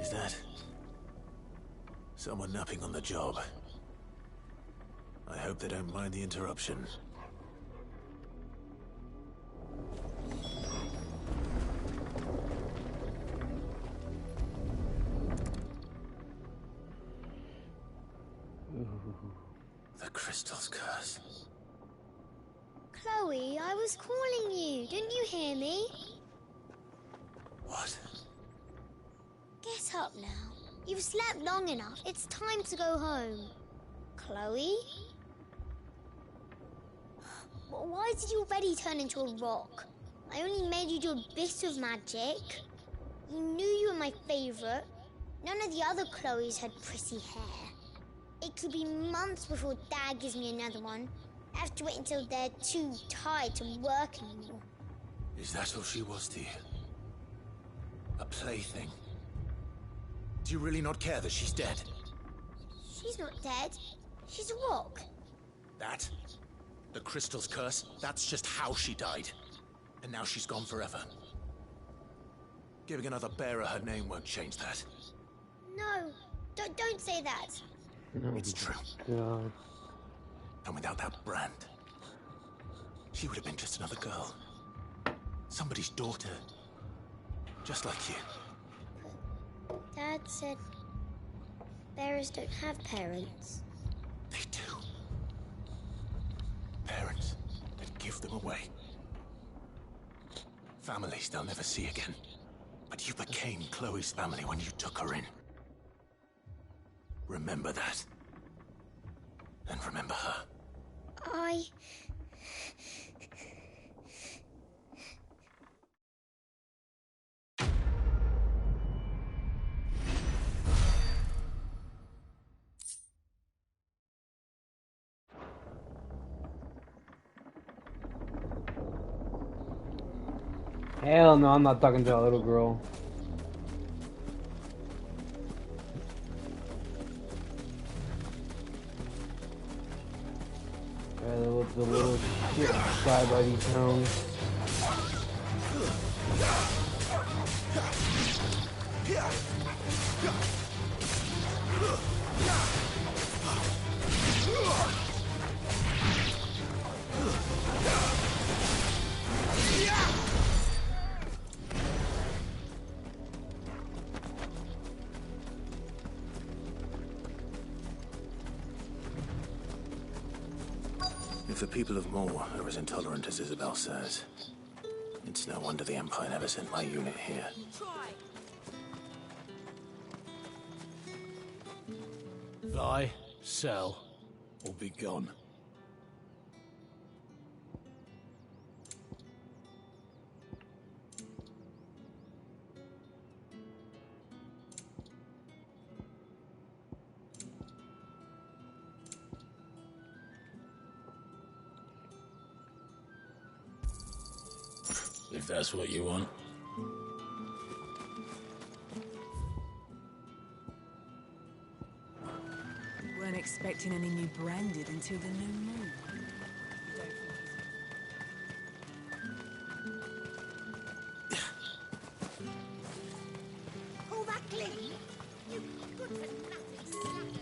[SPEAKER 2] Is that someone napping on the job? I hope they don't mind the interruption. The crystal's curse.
[SPEAKER 21] Chloe, I was calling you. Didn't you hear me?
[SPEAKER 2] What?
[SPEAKER 21] Get up now. You've slept long enough. It's time to go home. Chloe? Why did you already turn into a rock? I only made you do a bit of magic. You knew you were my favorite. None of the other Chloes had pretty hair. It could be months before Dad gives me another one. I have to wait until they're too tired to work anymore.
[SPEAKER 2] Is that all she was to you? A plaything? Do you really not care that she's dead?
[SPEAKER 21] She's not dead. She's a rock.
[SPEAKER 2] That? The crystal's curse? That's just how she died. And now she's gone forever. Giving another bearer her name won't change that.
[SPEAKER 21] No, don't say that.
[SPEAKER 2] It's true.
[SPEAKER 1] God.
[SPEAKER 2] And without that brand, she would have been just another girl. Somebody's daughter. Just like you.
[SPEAKER 21] Dad said bearers don't have parents.
[SPEAKER 2] They do. Parents that give them away. Families they'll never see again. But you became Chloe's family when you took her in. Remember that. And remember her.
[SPEAKER 1] Hell no, I'm not talking to a little girl. The little shit guy by these homes.
[SPEAKER 2] If the people of Moor are as intolerant as Isabel says, it's no wonder the Empire never sent my unit here.
[SPEAKER 10] Buy, sell, or be gone. If that's what you want.
[SPEAKER 6] expecting any new branded until the new moon.
[SPEAKER 21] Pull that clean, you good-for-nothing slackers.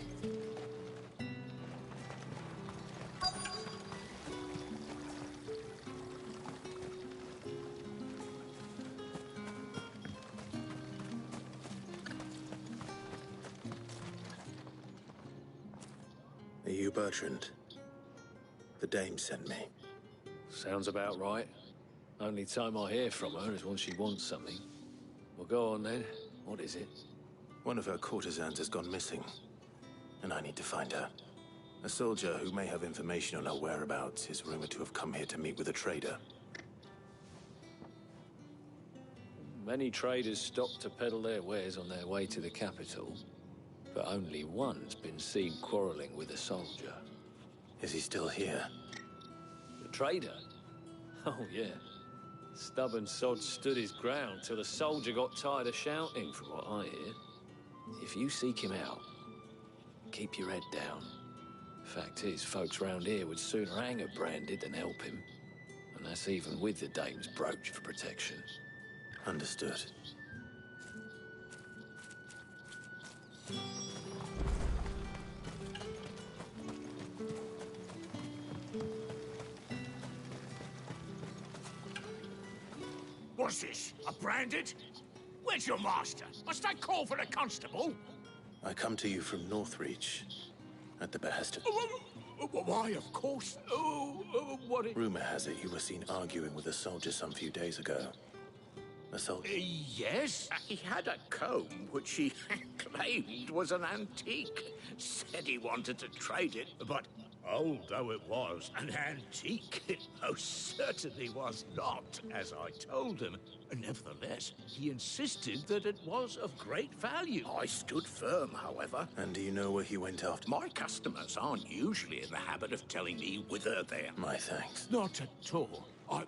[SPEAKER 2] Are you Bertrand? The dame sent me.
[SPEAKER 13] Sounds about right. Only time I hear from her is when she wants something. Well, go on then. What is it?
[SPEAKER 2] One of her courtesans has gone missing, and I need to find her. A soldier who may have information on her whereabouts is rumored to have come here to meet with a trader.
[SPEAKER 13] Many traders stop to peddle their wares on their way to the capital, but only one's been seen quarreling with a soldier.
[SPEAKER 2] Is he still here?
[SPEAKER 13] The trader? Oh, yeah. Stubborn sod stood his ground till the soldier got tired of shouting, from what I hear. If you seek him out, keep your head down. Fact is, folks round here would sooner hang a branded than help him. And that's even with the dame's brooch for protection.
[SPEAKER 2] Understood.
[SPEAKER 10] What's this? A branded? Where's your master? Must I call for a constable?
[SPEAKER 2] I come to you from Northreach, at the behest of...
[SPEAKER 10] Why, of course. What it...
[SPEAKER 2] Rumor has it you were seen arguing with a soldier some few days ago. A soldier?
[SPEAKER 10] Yes, he had a comb which he claimed was an antique. Said he wanted to trade it, but old though it was, an antique it most certainly was not, as I told him. Nevertheless, he insisted that it was of great value. I stood firm, however.
[SPEAKER 2] And do you know where he went after?
[SPEAKER 10] My customers aren't usually in the habit of telling me whither they're...
[SPEAKER 2] My thanks.
[SPEAKER 10] Not at all. I'll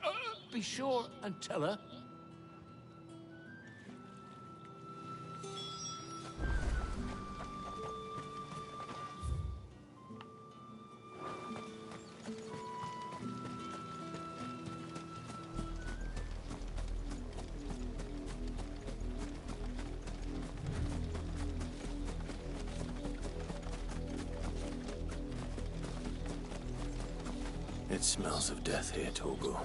[SPEAKER 10] be sure and tell her.
[SPEAKER 2] It smells of death here, Torgal.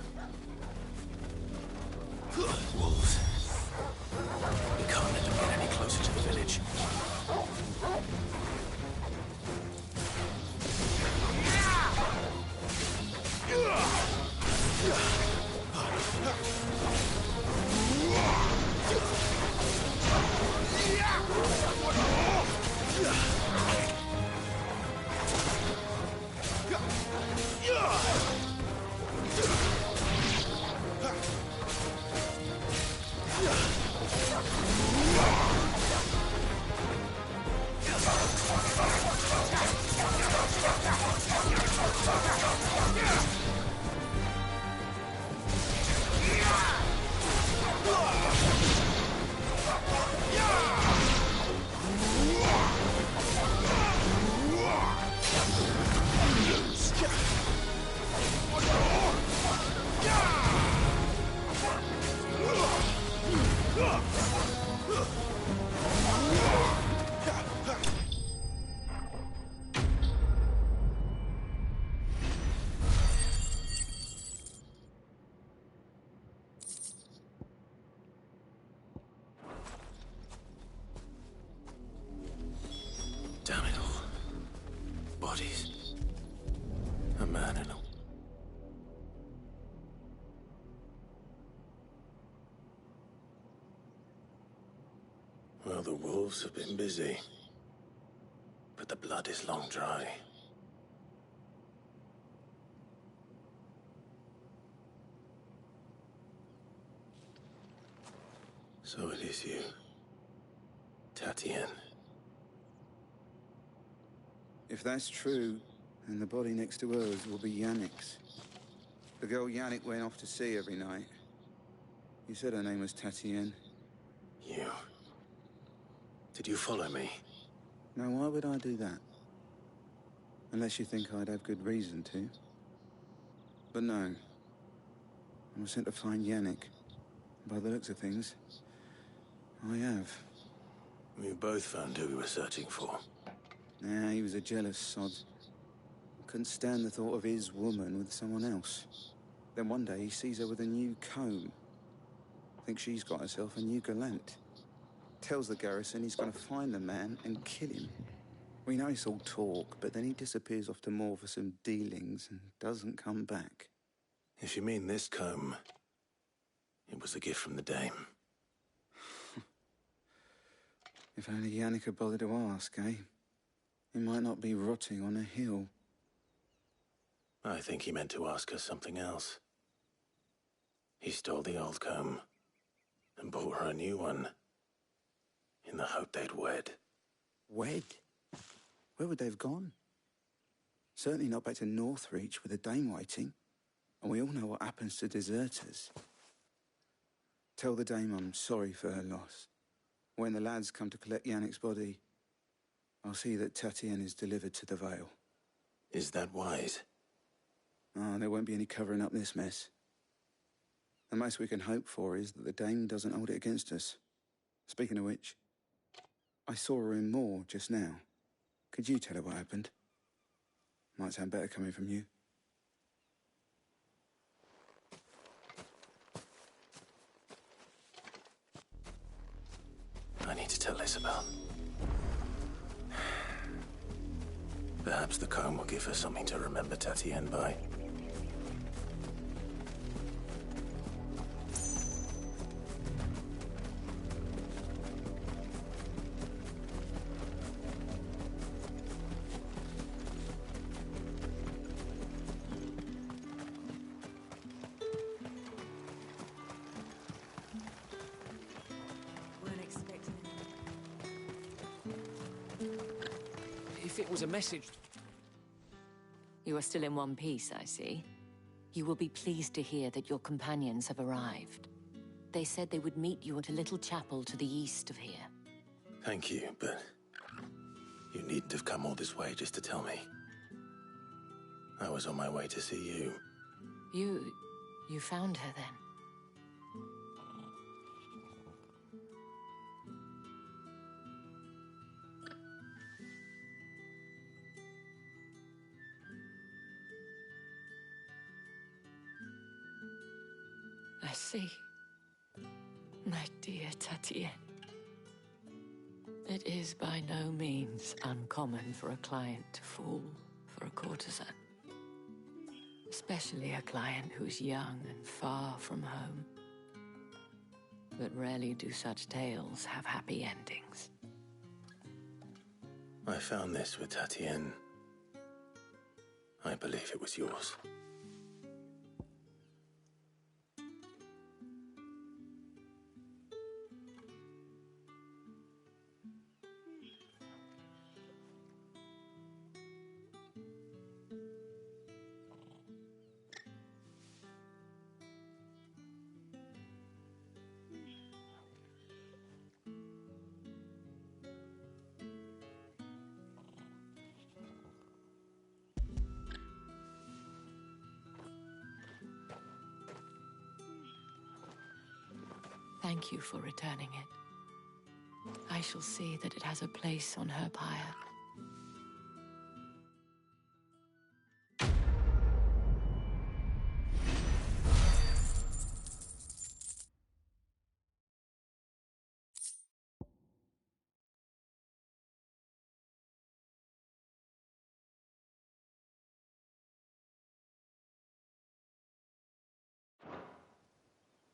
[SPEAKER 2] Wolves. We can't let them get any closer to the village. Damn it all. Bodies. A man and a... Well, the wolves have been busy. But the blood is long dry. So it is you. Tatienne.
[SPEAKER 5] If that's true, then the body next to hers will be Yannick's. The girl Yannick went off to sea every night. You said her name was Tatienne.
[SPEAKER 2] You... Did you follow me?
[SPEAKER 5] Now, why would I do that? Unless you think I'd have good reason to. But no. I was sent to find Yannick. By the looks of things, I have.
[SPEAKER 2] We both found who we were searching for.
[SPEAKER 5] Nah, he was a jealous sod. Couldn't stand the thought of his woman with someone else. Then one day he sees her with a new comb. Thinks she's got herself a new gallant. Tells the garrison he's gonna find the man and kill him. We know it's all talk, but then he disappears off to Moor for some dealings and doesn't come back.
[SPEAKER 2] If you mean this comb, it was a gift from the dame.
[SPEAKER 5] If only Yannick had bothered to ask, eh? He might not be rotting on a hill.
[SPEAKER 2] I think he meant to ask her something else. He stole the old comb and bought her a new one in the hope they'd wed.
[SPEAKER 5] Wed? Where would they have gone? Certainly not back to Northreach with a dame waiting. And we all know what happens to deserters. Tell the dame I'm sorry for her loss. When the lads come to collect Yannick's body, I'll see that Tatienne is delivered to the Vale.
[SPEAKER 2] Is that wise?
[SPEAKER 5] Oh, there won't be any covering up this mess. The most we can hope for is that the dame doesn't hold it against us. Speaking of which, I saw her in Moor just now. Could you tell her what happened? Might sound better coming from you.
[SPEAKER 2] I need to tell Isabel. Perhaps the comb will give her something to remember Tatienne by.
[SPEAKER 13] If it was a message...
[SPEAKER 4] You are still in one piece, I see. You will be pleased to hear that your companions have arrived. They said they would meet you at a little chapel to the east of here.
[SPEAKER 2] Thank you, but you needn't have come all this way just to tell me. I was on my way to see you.
[SPEAKER 4] You found her then? I see. My dear Tatienne. It is by no means uncommon for a client to fall for a courtesan. Especially a client who's young and far from home. But rarely do such tales have happy endings.
[SPEAKER 2] I found this with Tatienne. I believe it was yours.
[SPEAKER 4] Thank you for returning it. I shall see that it has a place on her pyre.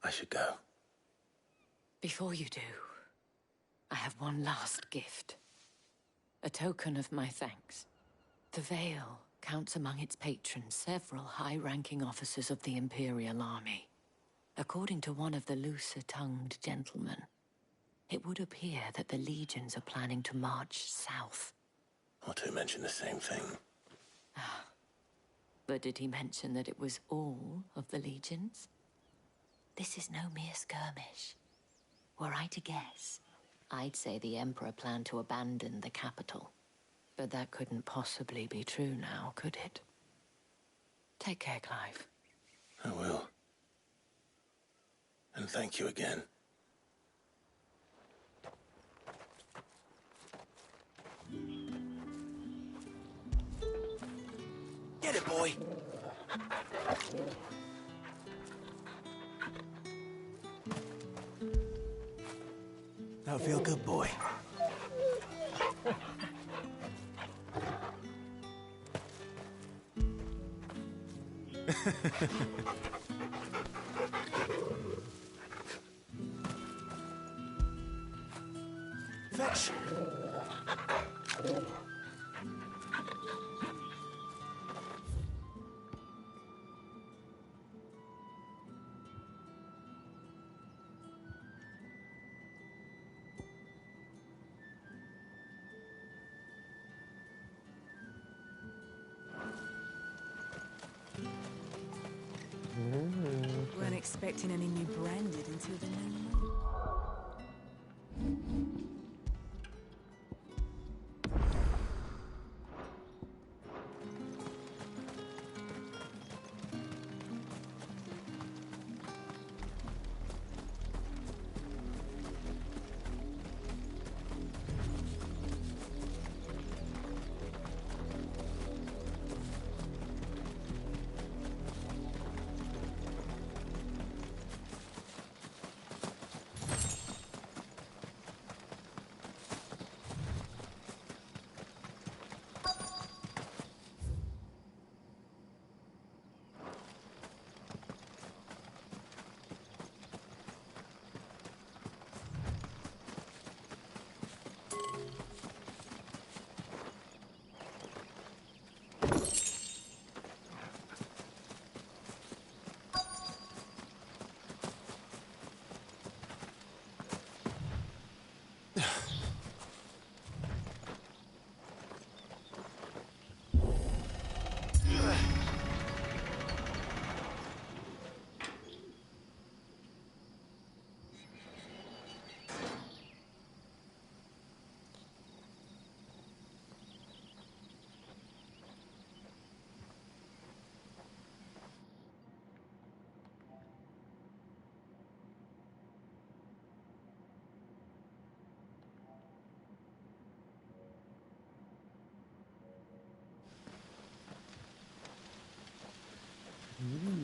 [SPEAKER 2] I should go.
[SPEAKER 4] Before you do, I have one last gift. A token of my thanks. The Vale counts among its patrons several high-ranking officers of the Imperial Army. According to one of the looser-tongued gentlemen, it would appear that the legions are planning to march south.
[SPEAKER 2] Otto mentioned the same thing.
[SPEAKER 4] But did he mention that it was all of the legions? This is no mere skirmish. Were I to guess, I'd say the Emperor planned to abandon the capital. But that couldn't possibly be true now, could it? Take care, Clive.
[SPEAKER 2] I will. And thank you again.
[SPEAKER 14] Get it, boy! Now feel good, boy. Fetch!
[SPEAKER 6] Weren't expecting any new branded until the new moon.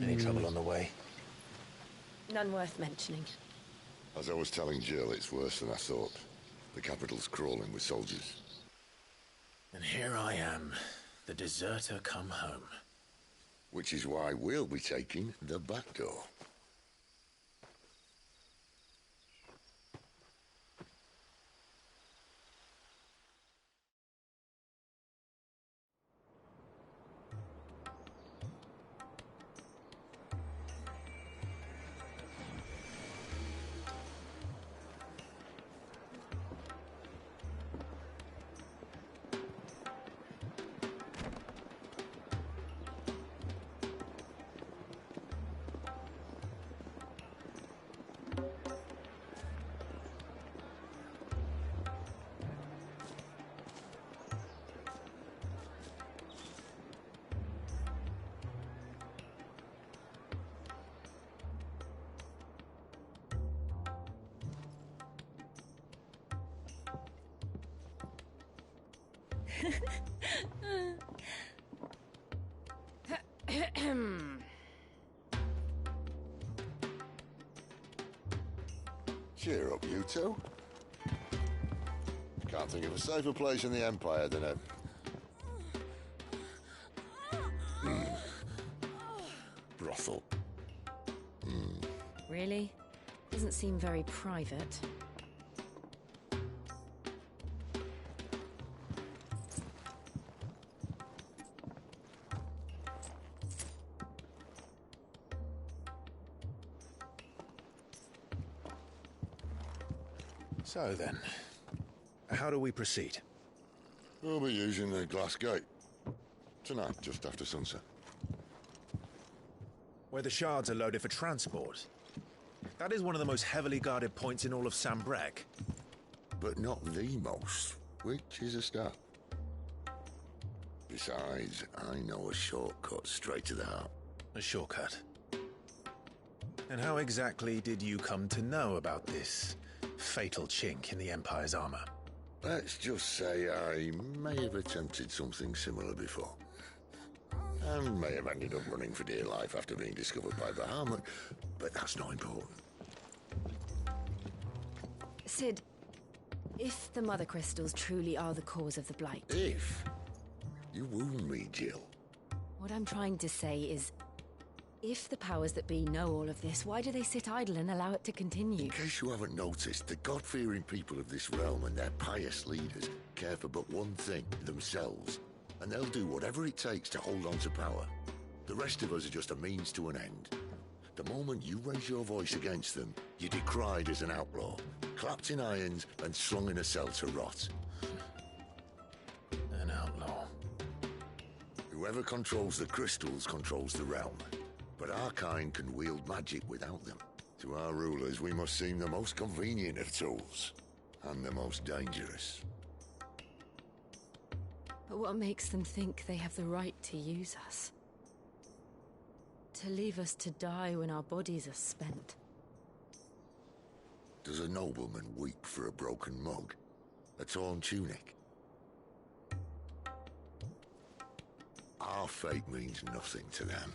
[SPEAKER 2] Any trouble on the way?
[SPEAKER 8] None worth mentioning.
[SPEAKER 3] As I was telling Jill, it's worse than I thought. The capital's crawling with soldiers.
[SPEAKER 2] And here I am, the deserter come home.
[SPEAKER 3] Which is why we'll be taking the back door. Cheer up, you two. Can't think of a safer place in the Empire than a... brothel.
[SPEAKER 8] Really? Doesn't seem very private.
[SPEAKER 2] So then, how do we proceed?
[SPEAKER 3] We'll be using the glass gate. Tonight, just after sunset.
[SPEAKER 2] Where the shards are loaded for transport. That is one of the most heavily guarded points in all of Sambrec.
[SPEAKER 3] But not the most, which is a start. Besides, I know a shortcut straight to the heart.
[SPEAKER 2] A shortcut? And how exactly did you come to know about this fatal chink in the Empire's armor?
[SPEAKER 3] Let's just say I may have attempted something similar before. And may have ended up running for dear life after being discovered by Bahamut, but that's not important.
[SPEAKER 17] Sid, if the Mother Crystals truly are the cause of the Blight...
[SPEAKER 3] If? You wound me, Jill.
[SPEAKER 17] What I'm trying to say is, if the powers that be know all of this, why do they sit idle and allow it to continue?
[SPEAKER 3] In case you haven't noticed, the God-fearing people of this realm and their pious leaders care for but one thing, themselves. And they'll do whatever it takes to hold on to power. The rest of us are just a means to an end. The moment you raise your voice against them, you're decried as an outlaw, clapped in irons and slung in a cell to rot.
[SPEAKER 2] An outlaw.
[SPEAKER 3] Whoever controls the crystals controls the realm. But our kind can wield magic without them. To our rulers, we must seem the most convenient of tools, and the most dangerous.
[SPEAKER 17] But what makes them think they have the right to use us? To leave us to die when our bodies are spent?
[SPEAKER 3] Does a nobleman weep for a broken mug? A torn tunic? Our fate means nothing to them.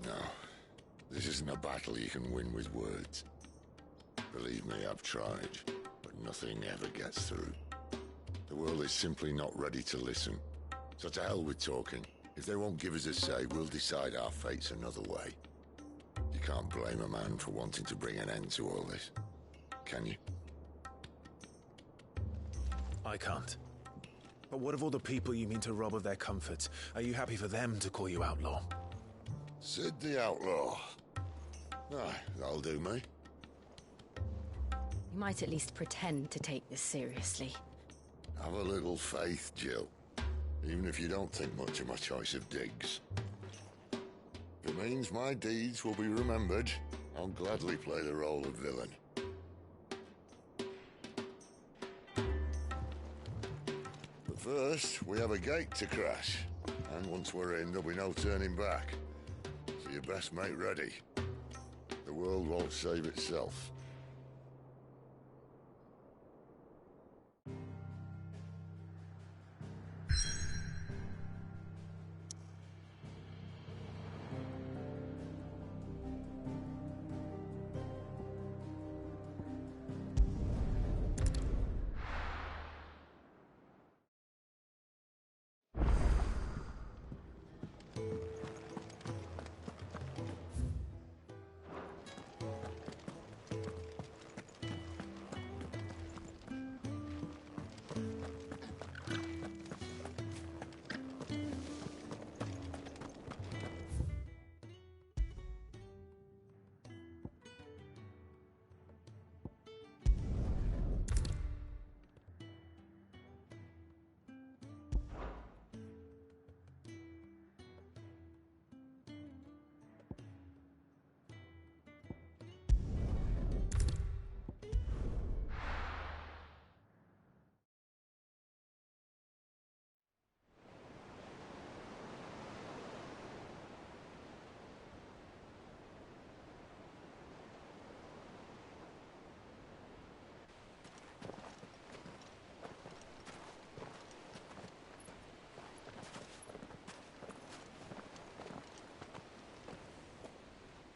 [SPEAKER 3] No, this isn't a battle you can win with words. Believe me, I've tried, but nothing ever gets through. The world is simply not ready to listen. So to hell with talking. If they won't give us a say, we'll decide our fates another way. You can't blame a man for wanting to bring an end to all this, can you?
[SPEAKER 2] I can't. But what of all the people you mean to rob of their comforts? Are you happy for them to call you outlaw?
[SPEAKER 3] Sid the Outlaw. Ah, that'll do me.
[SPEAKER 17] You might at least pretend to take this seriously.
[SPEAKER 3] Have a little faith, Jill. Even if you don't think much of my choice of digs. If it means my deeds will be remembered, I'll gladly play the role of villain. But first, we have a gate to crash. And once we're in, there'll be no turning back. So you best make ready. The world won't save itself.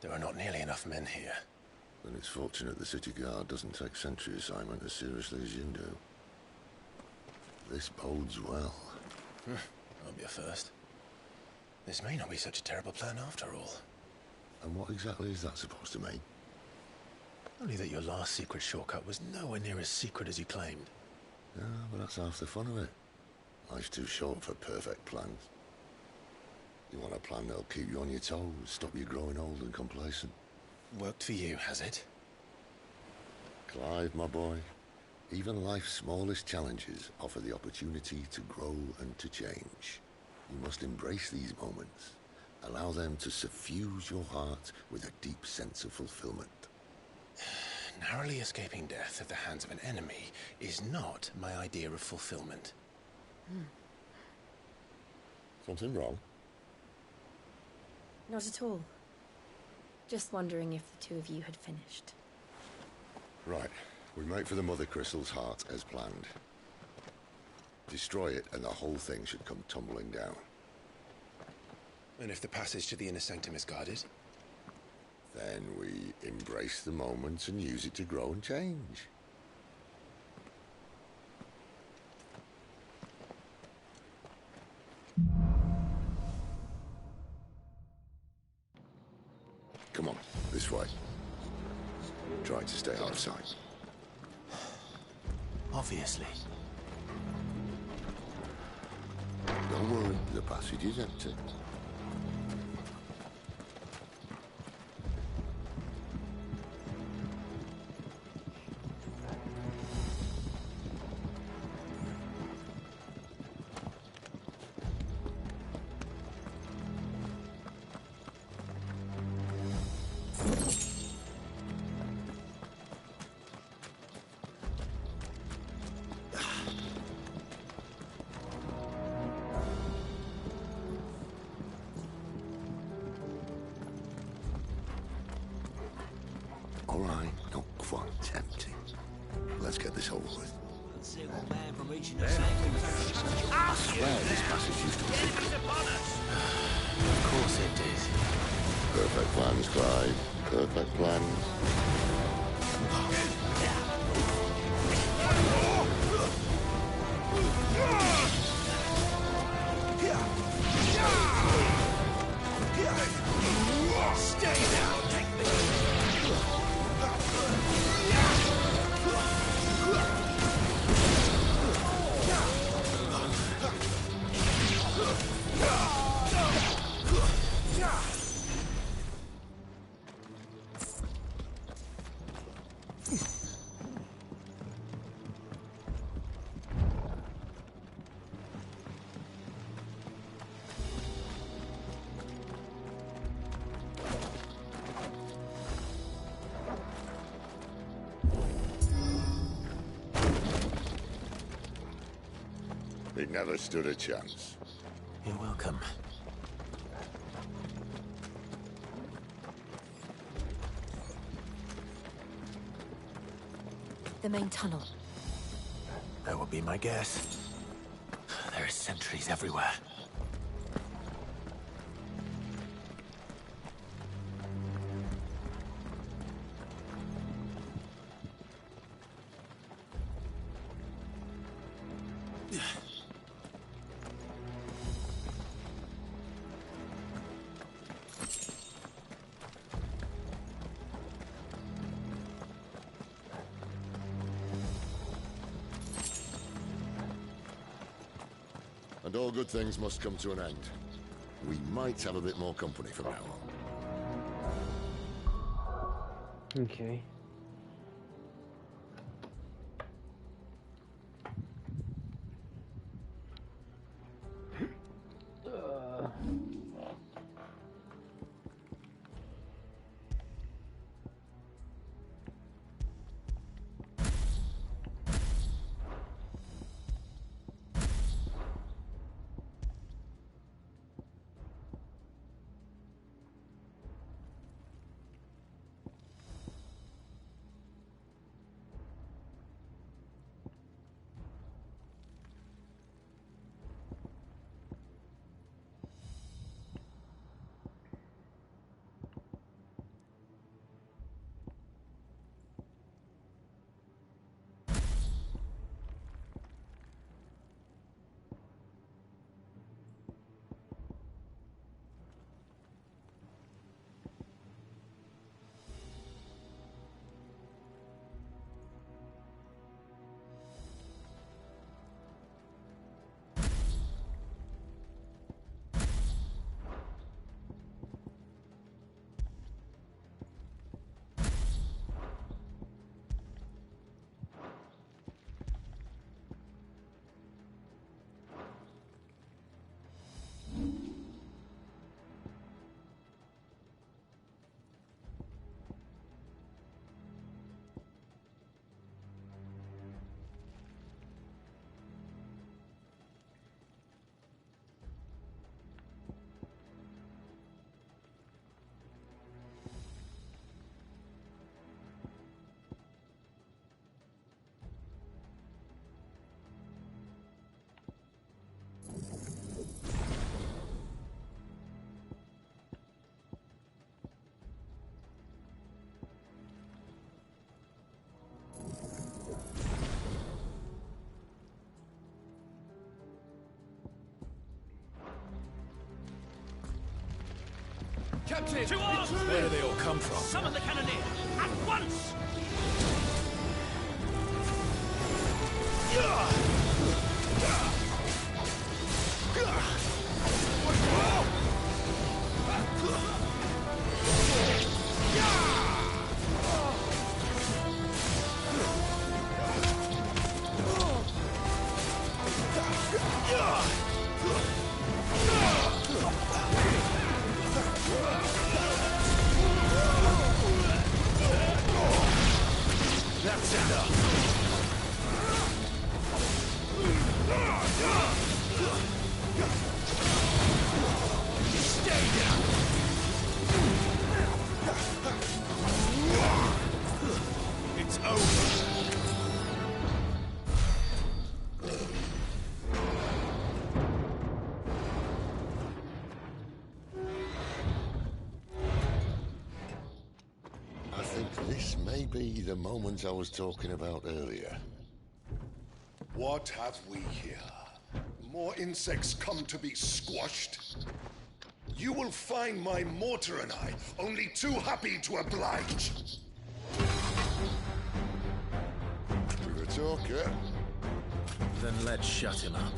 [SPEAKER 2] There are not nearly enough men here.
[SPEAKER 3] Then it's fortunate the city guard doesn't take sentry assignment as seriously as you do. This bodes well.
[SPEAKER 2] Won't be a first. This may not be such a terrible plan after all.
[SPEAKER 3] And what exactly is that supposed to mean?
[SPEAKER 2] Only that your last secret shortcut was nowhere near as secret as you claimed.
[SPEAKER 3] Yeah, but that's half the fun of it. Life's too short for perfect plans. You want a plan that'll keep you on your toes, stop you growing old and complacent.
[SPEAKER 2] Worked for you, has it?
[SPEAKER 3] Clive, my boy, even life's smallest challenges offer the opportunity to grow and to change. You must embrace these moments. Allow them to suffuse your heart with a deep sense of fulfillment.
[SPEAKER 2] narrowly escaping death at the hands of an enemy is not my idea of fulfillment.
[SPEAKER 3] Something wrong?
[SPEAKER 17] Not at all. Just wondering if the two of you had finished.
[SPEAKER 3] Right. We make for the Mother Crystal's heart as planned. Destroy it and the whole thing should come tumbling down.
[SPEAKER 2] And if the passage to the inner sanctum is guarded?
[SPEAKER 3] Then we embrace the moment and use it to grow and change. Come on, this way. Try to stay out of sight.
[SPEAKER 2] Obviously.
[SPEAKER 3] Don't worry, the passage is empty. All right, not quite empty. Let's get this over with. I swear this passage used to be secret.
[SPEAKER 2] Of course it did.
[SPEAKER 3] Perfect plans, Clive. Perfect plans.
[SPEAKER 7] Stay down! Take this!
[SPEAKER 3] It never stood a chance.
[SPEAKER 2] You're welcome.
[SPEAKER 17] The main tunnel.
[SPEAKER 2] That would be my guess. There are sentries everywhere.
[SPEAKER 3] And all good things must come to an end. We might have a bit more company from now on.
[SPEAKER 1] Okay.
[SPEAKER 9] Captain!
[SPEAKER 7] To arms!
[SPEAKER 2] Where do they all come from?
[SPEAKER 7] Summon the cannoneer! At once!
[SPEAKER 2] That's enough. Stay down. It's over.
[SPEAKER 3] I think this may be the moment I was talking about earlier.
[SPEAKER 16] What have we here? More insects come to be squashed? You will find my mortar and I only too happy to oblige.
[SPEAKER 3] You're a talker.
[SPEAKER 2] Then let's shut him up.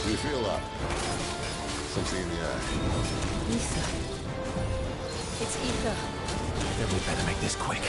[SPEAKER 3] You feel that? Something in the air.
[SPEAKER 17] Ether. It's ether.
[SPEAKER 2] Then we better make this quick.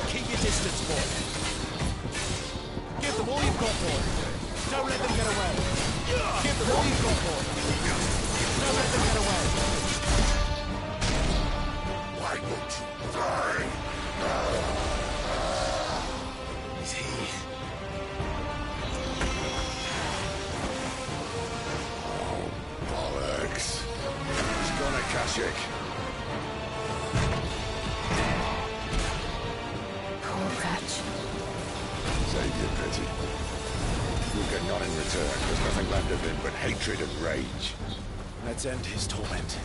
[SPEAKER 7] Keep your distance, boy. Give them all you've got, boy. Don't let them get away. Give them all you've got, boy. Don't let them get away.
[SPEAKER 16] Why won't you die?
[SPEAKER 2] Is he?
[SPEAKER 3] Bollocks. He's gone, Akashic.
[SPEAKER 17] Poor Patch.
[SPEAKER 3] Save your pity. You'll get none in return. There's nothing left of him but hatred and rage.
[SPEAKER 2] Let's end his torment.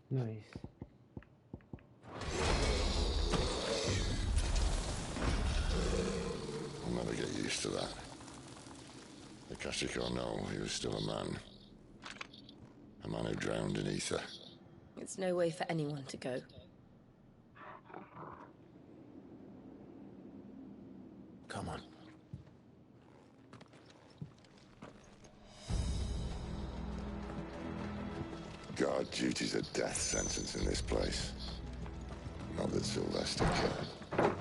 [SPEAKER 1] Nice.
[SPEAKER 3] I'll never get used to that. Akashic or no, he was still a man. A man who drowned in ether.
[SPEAKER 17] It's no way for anyone to go.
[SPEAKER 2] Come on.
[SPEAKER 3] Guard duty's a death sentence in this place. Not that Sylvester cared.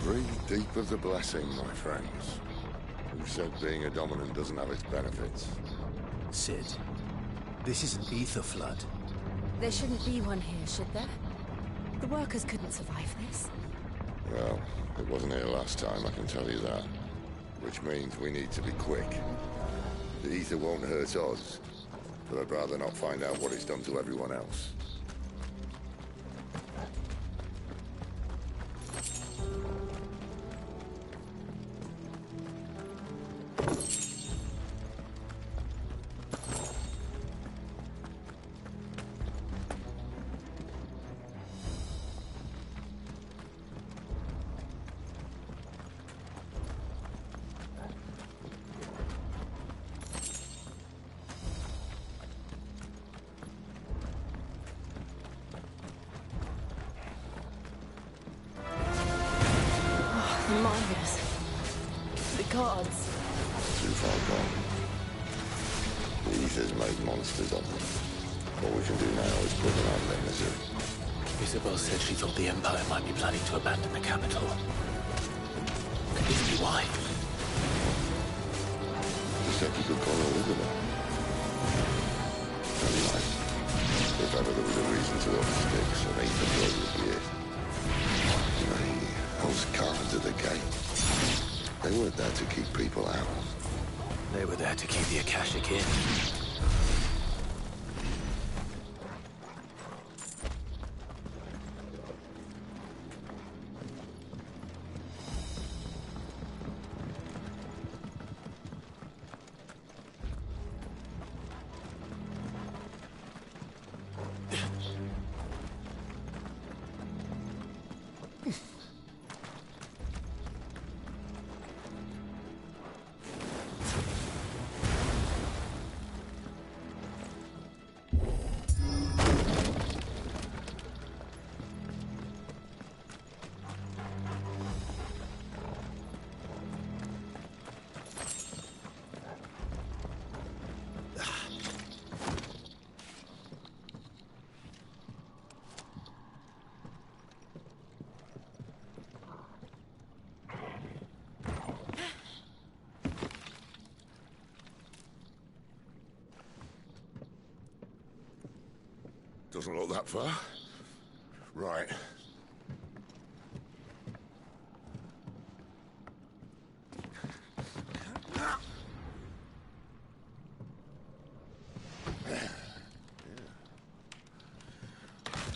[SPEAKER 3] Breathe deep of the blessing, my friends. Who said being a dominant doesn't have its benefits?
[SPEAKER 2] Sid, this is an ether flood.
[SPEAKER 17] There shouldn't be one here, should there? The workers couldn't survive this.
[SPEAKER 3] Well, it wasn't here last time, I can tell you that. Which means we need to be quick. The ether won't hurt us, but I'd rather not find out what it's done to everyone else.
[SPEAKER 17] The miners. The guards.
[SPEAKER 3] Too far gone. The ether's made monsters of them. All we can do now is put them out of their misery.
[SPEAKER 2] Isabel said she thought the Empire might be planning to abandon the capital. Could this be why?
[SPEAKER 3] Just said you could call her Isabel. Anyway, if ever there was a reason to those sticks, an ether flood would be it. Those guards at the gate, they weren't there to keep people out.
[SPEAKER 2] They were there to keep the Akashic in.
[SPEAKER 3] Doesn't look that far. Right.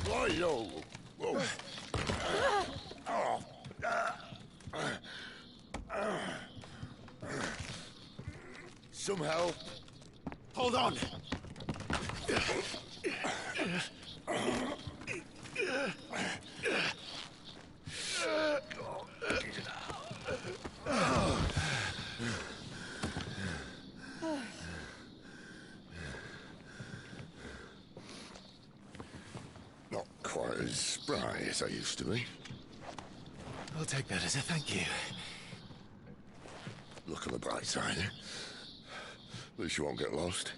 [SPEAKER 3] Whoa. Whoa. Some help.
[SPEAKER 2] Hold on!
[SPEAKER 3] Not quite as spry as I used to be.
[SPEAKER 2] I'll take that as a thank you.
[SPEAKER 3] Look on the bright side. At least you won't get lost.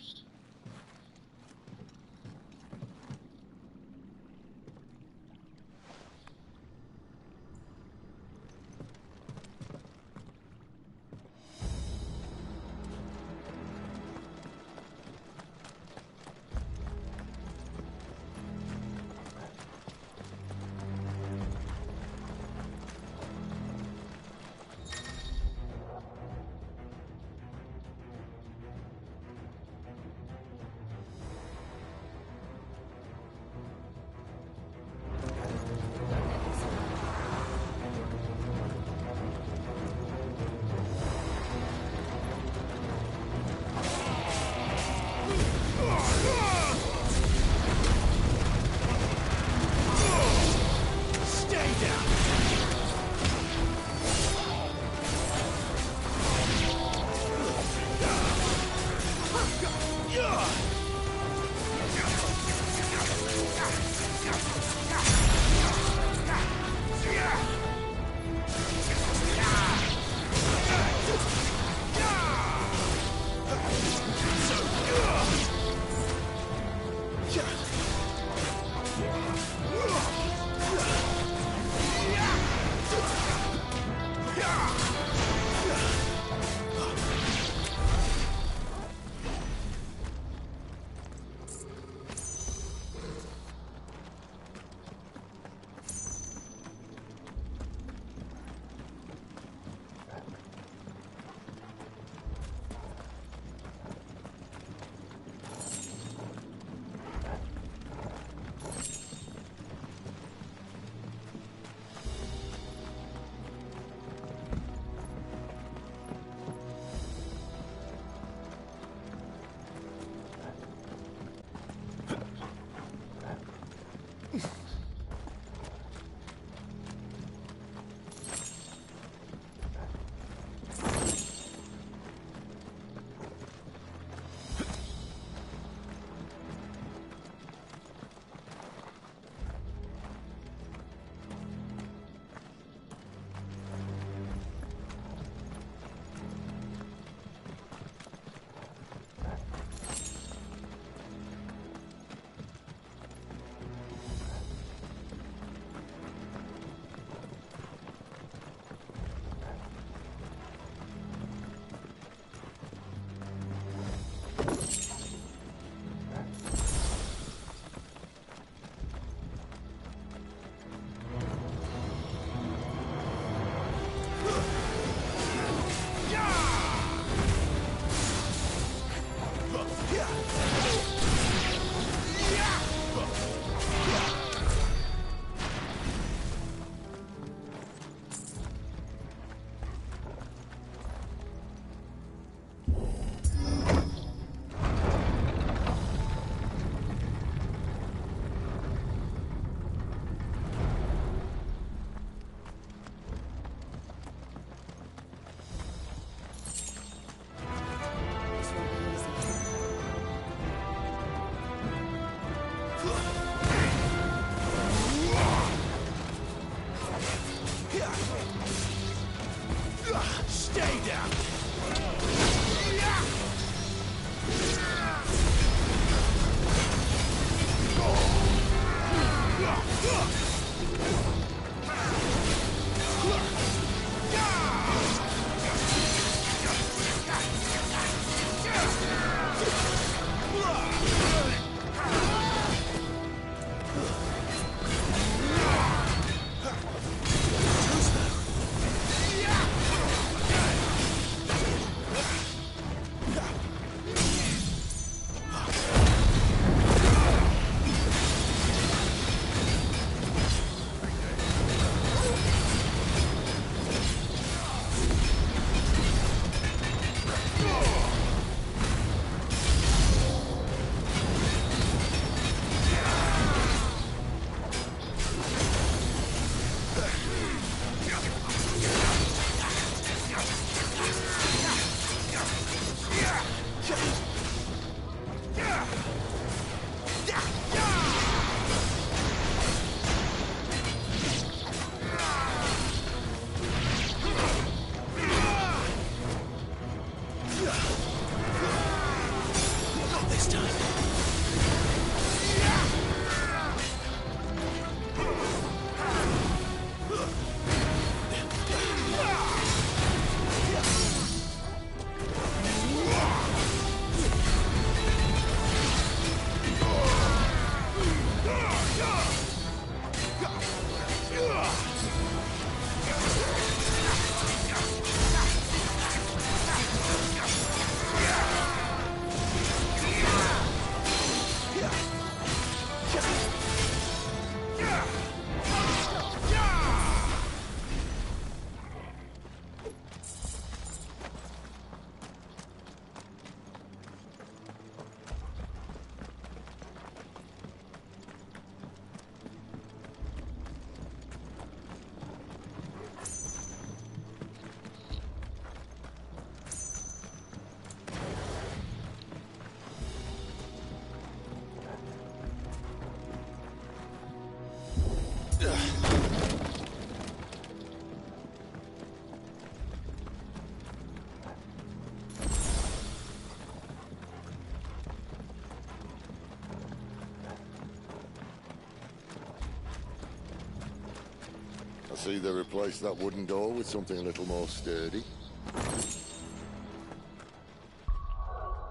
[SPEAKER 3] See they replaced that wooden door with something a little more sturdy.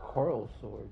[SPEAKER 1] Coral sword.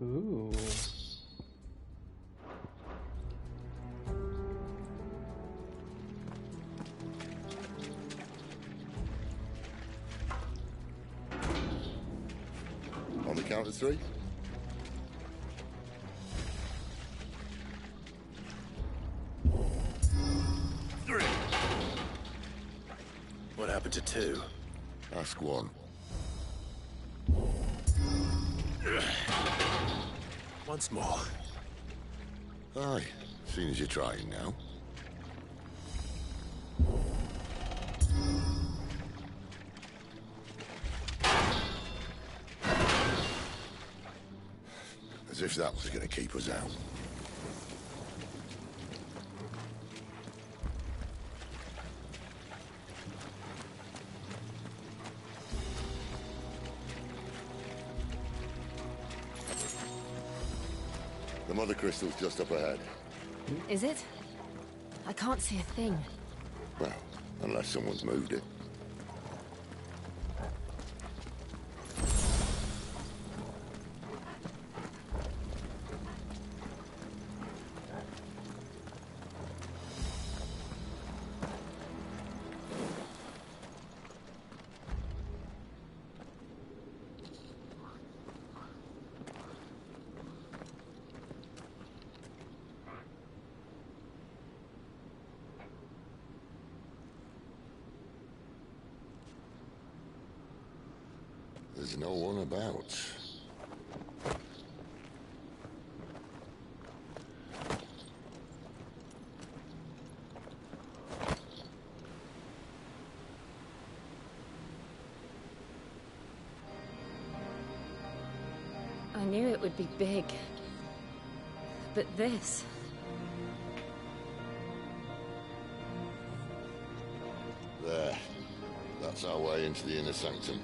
[SPEAKER 1] Ooh.
[SPEAKER 3] On the count of 3.
[SPEAKER 2] What happened to 2?
[SPEAKER 3] Ask 1.
[SPEAKER 2] Once more.
[SPEAKER 3] Aye, seeing as you're trying now. As if that was going to keep us out. The mother crystal's just up ahead.
[SPEAKER 17] Is it? I can't see a thing.
[SPEAKER 3] Well, unless someone's moved it. There's no one about.
[SPEAKER 17] I knew it would be big. But this...
[SPEAKER 3] There. That's our way into the inner sanctum.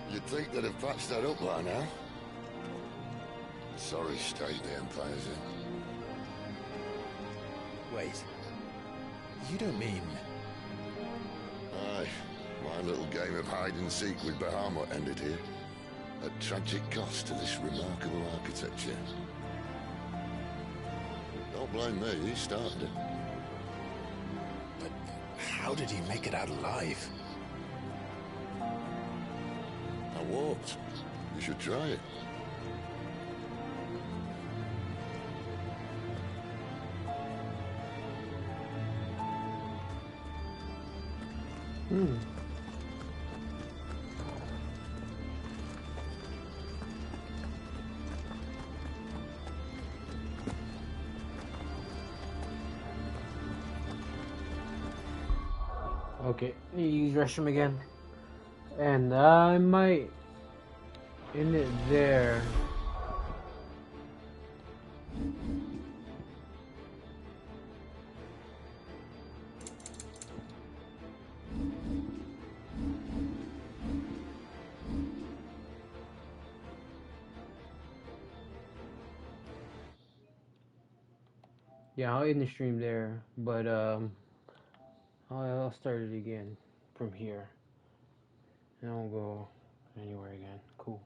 [SPEAKER 3] You'd think they'd have patched that up by now. Sorry state the Empire's in.
[SPEAKER 2] Wait. You don't mean...
[SPEAKER 3] Aye. My little game of hide-and-seek with Bahamut ended here. At tragic cost to this remarkable architecture. Don't blame me, he started it.
[SPEAKER 2] But how did he make it out alive?
[SPEAKER 3] I walked. You should try it.
[SPEAKER 1] Okay, you use restroom again. And I might end it there. Yeah, I'll end the stream there, but I'll start it again from here. And I won't go anywhere again. Cool.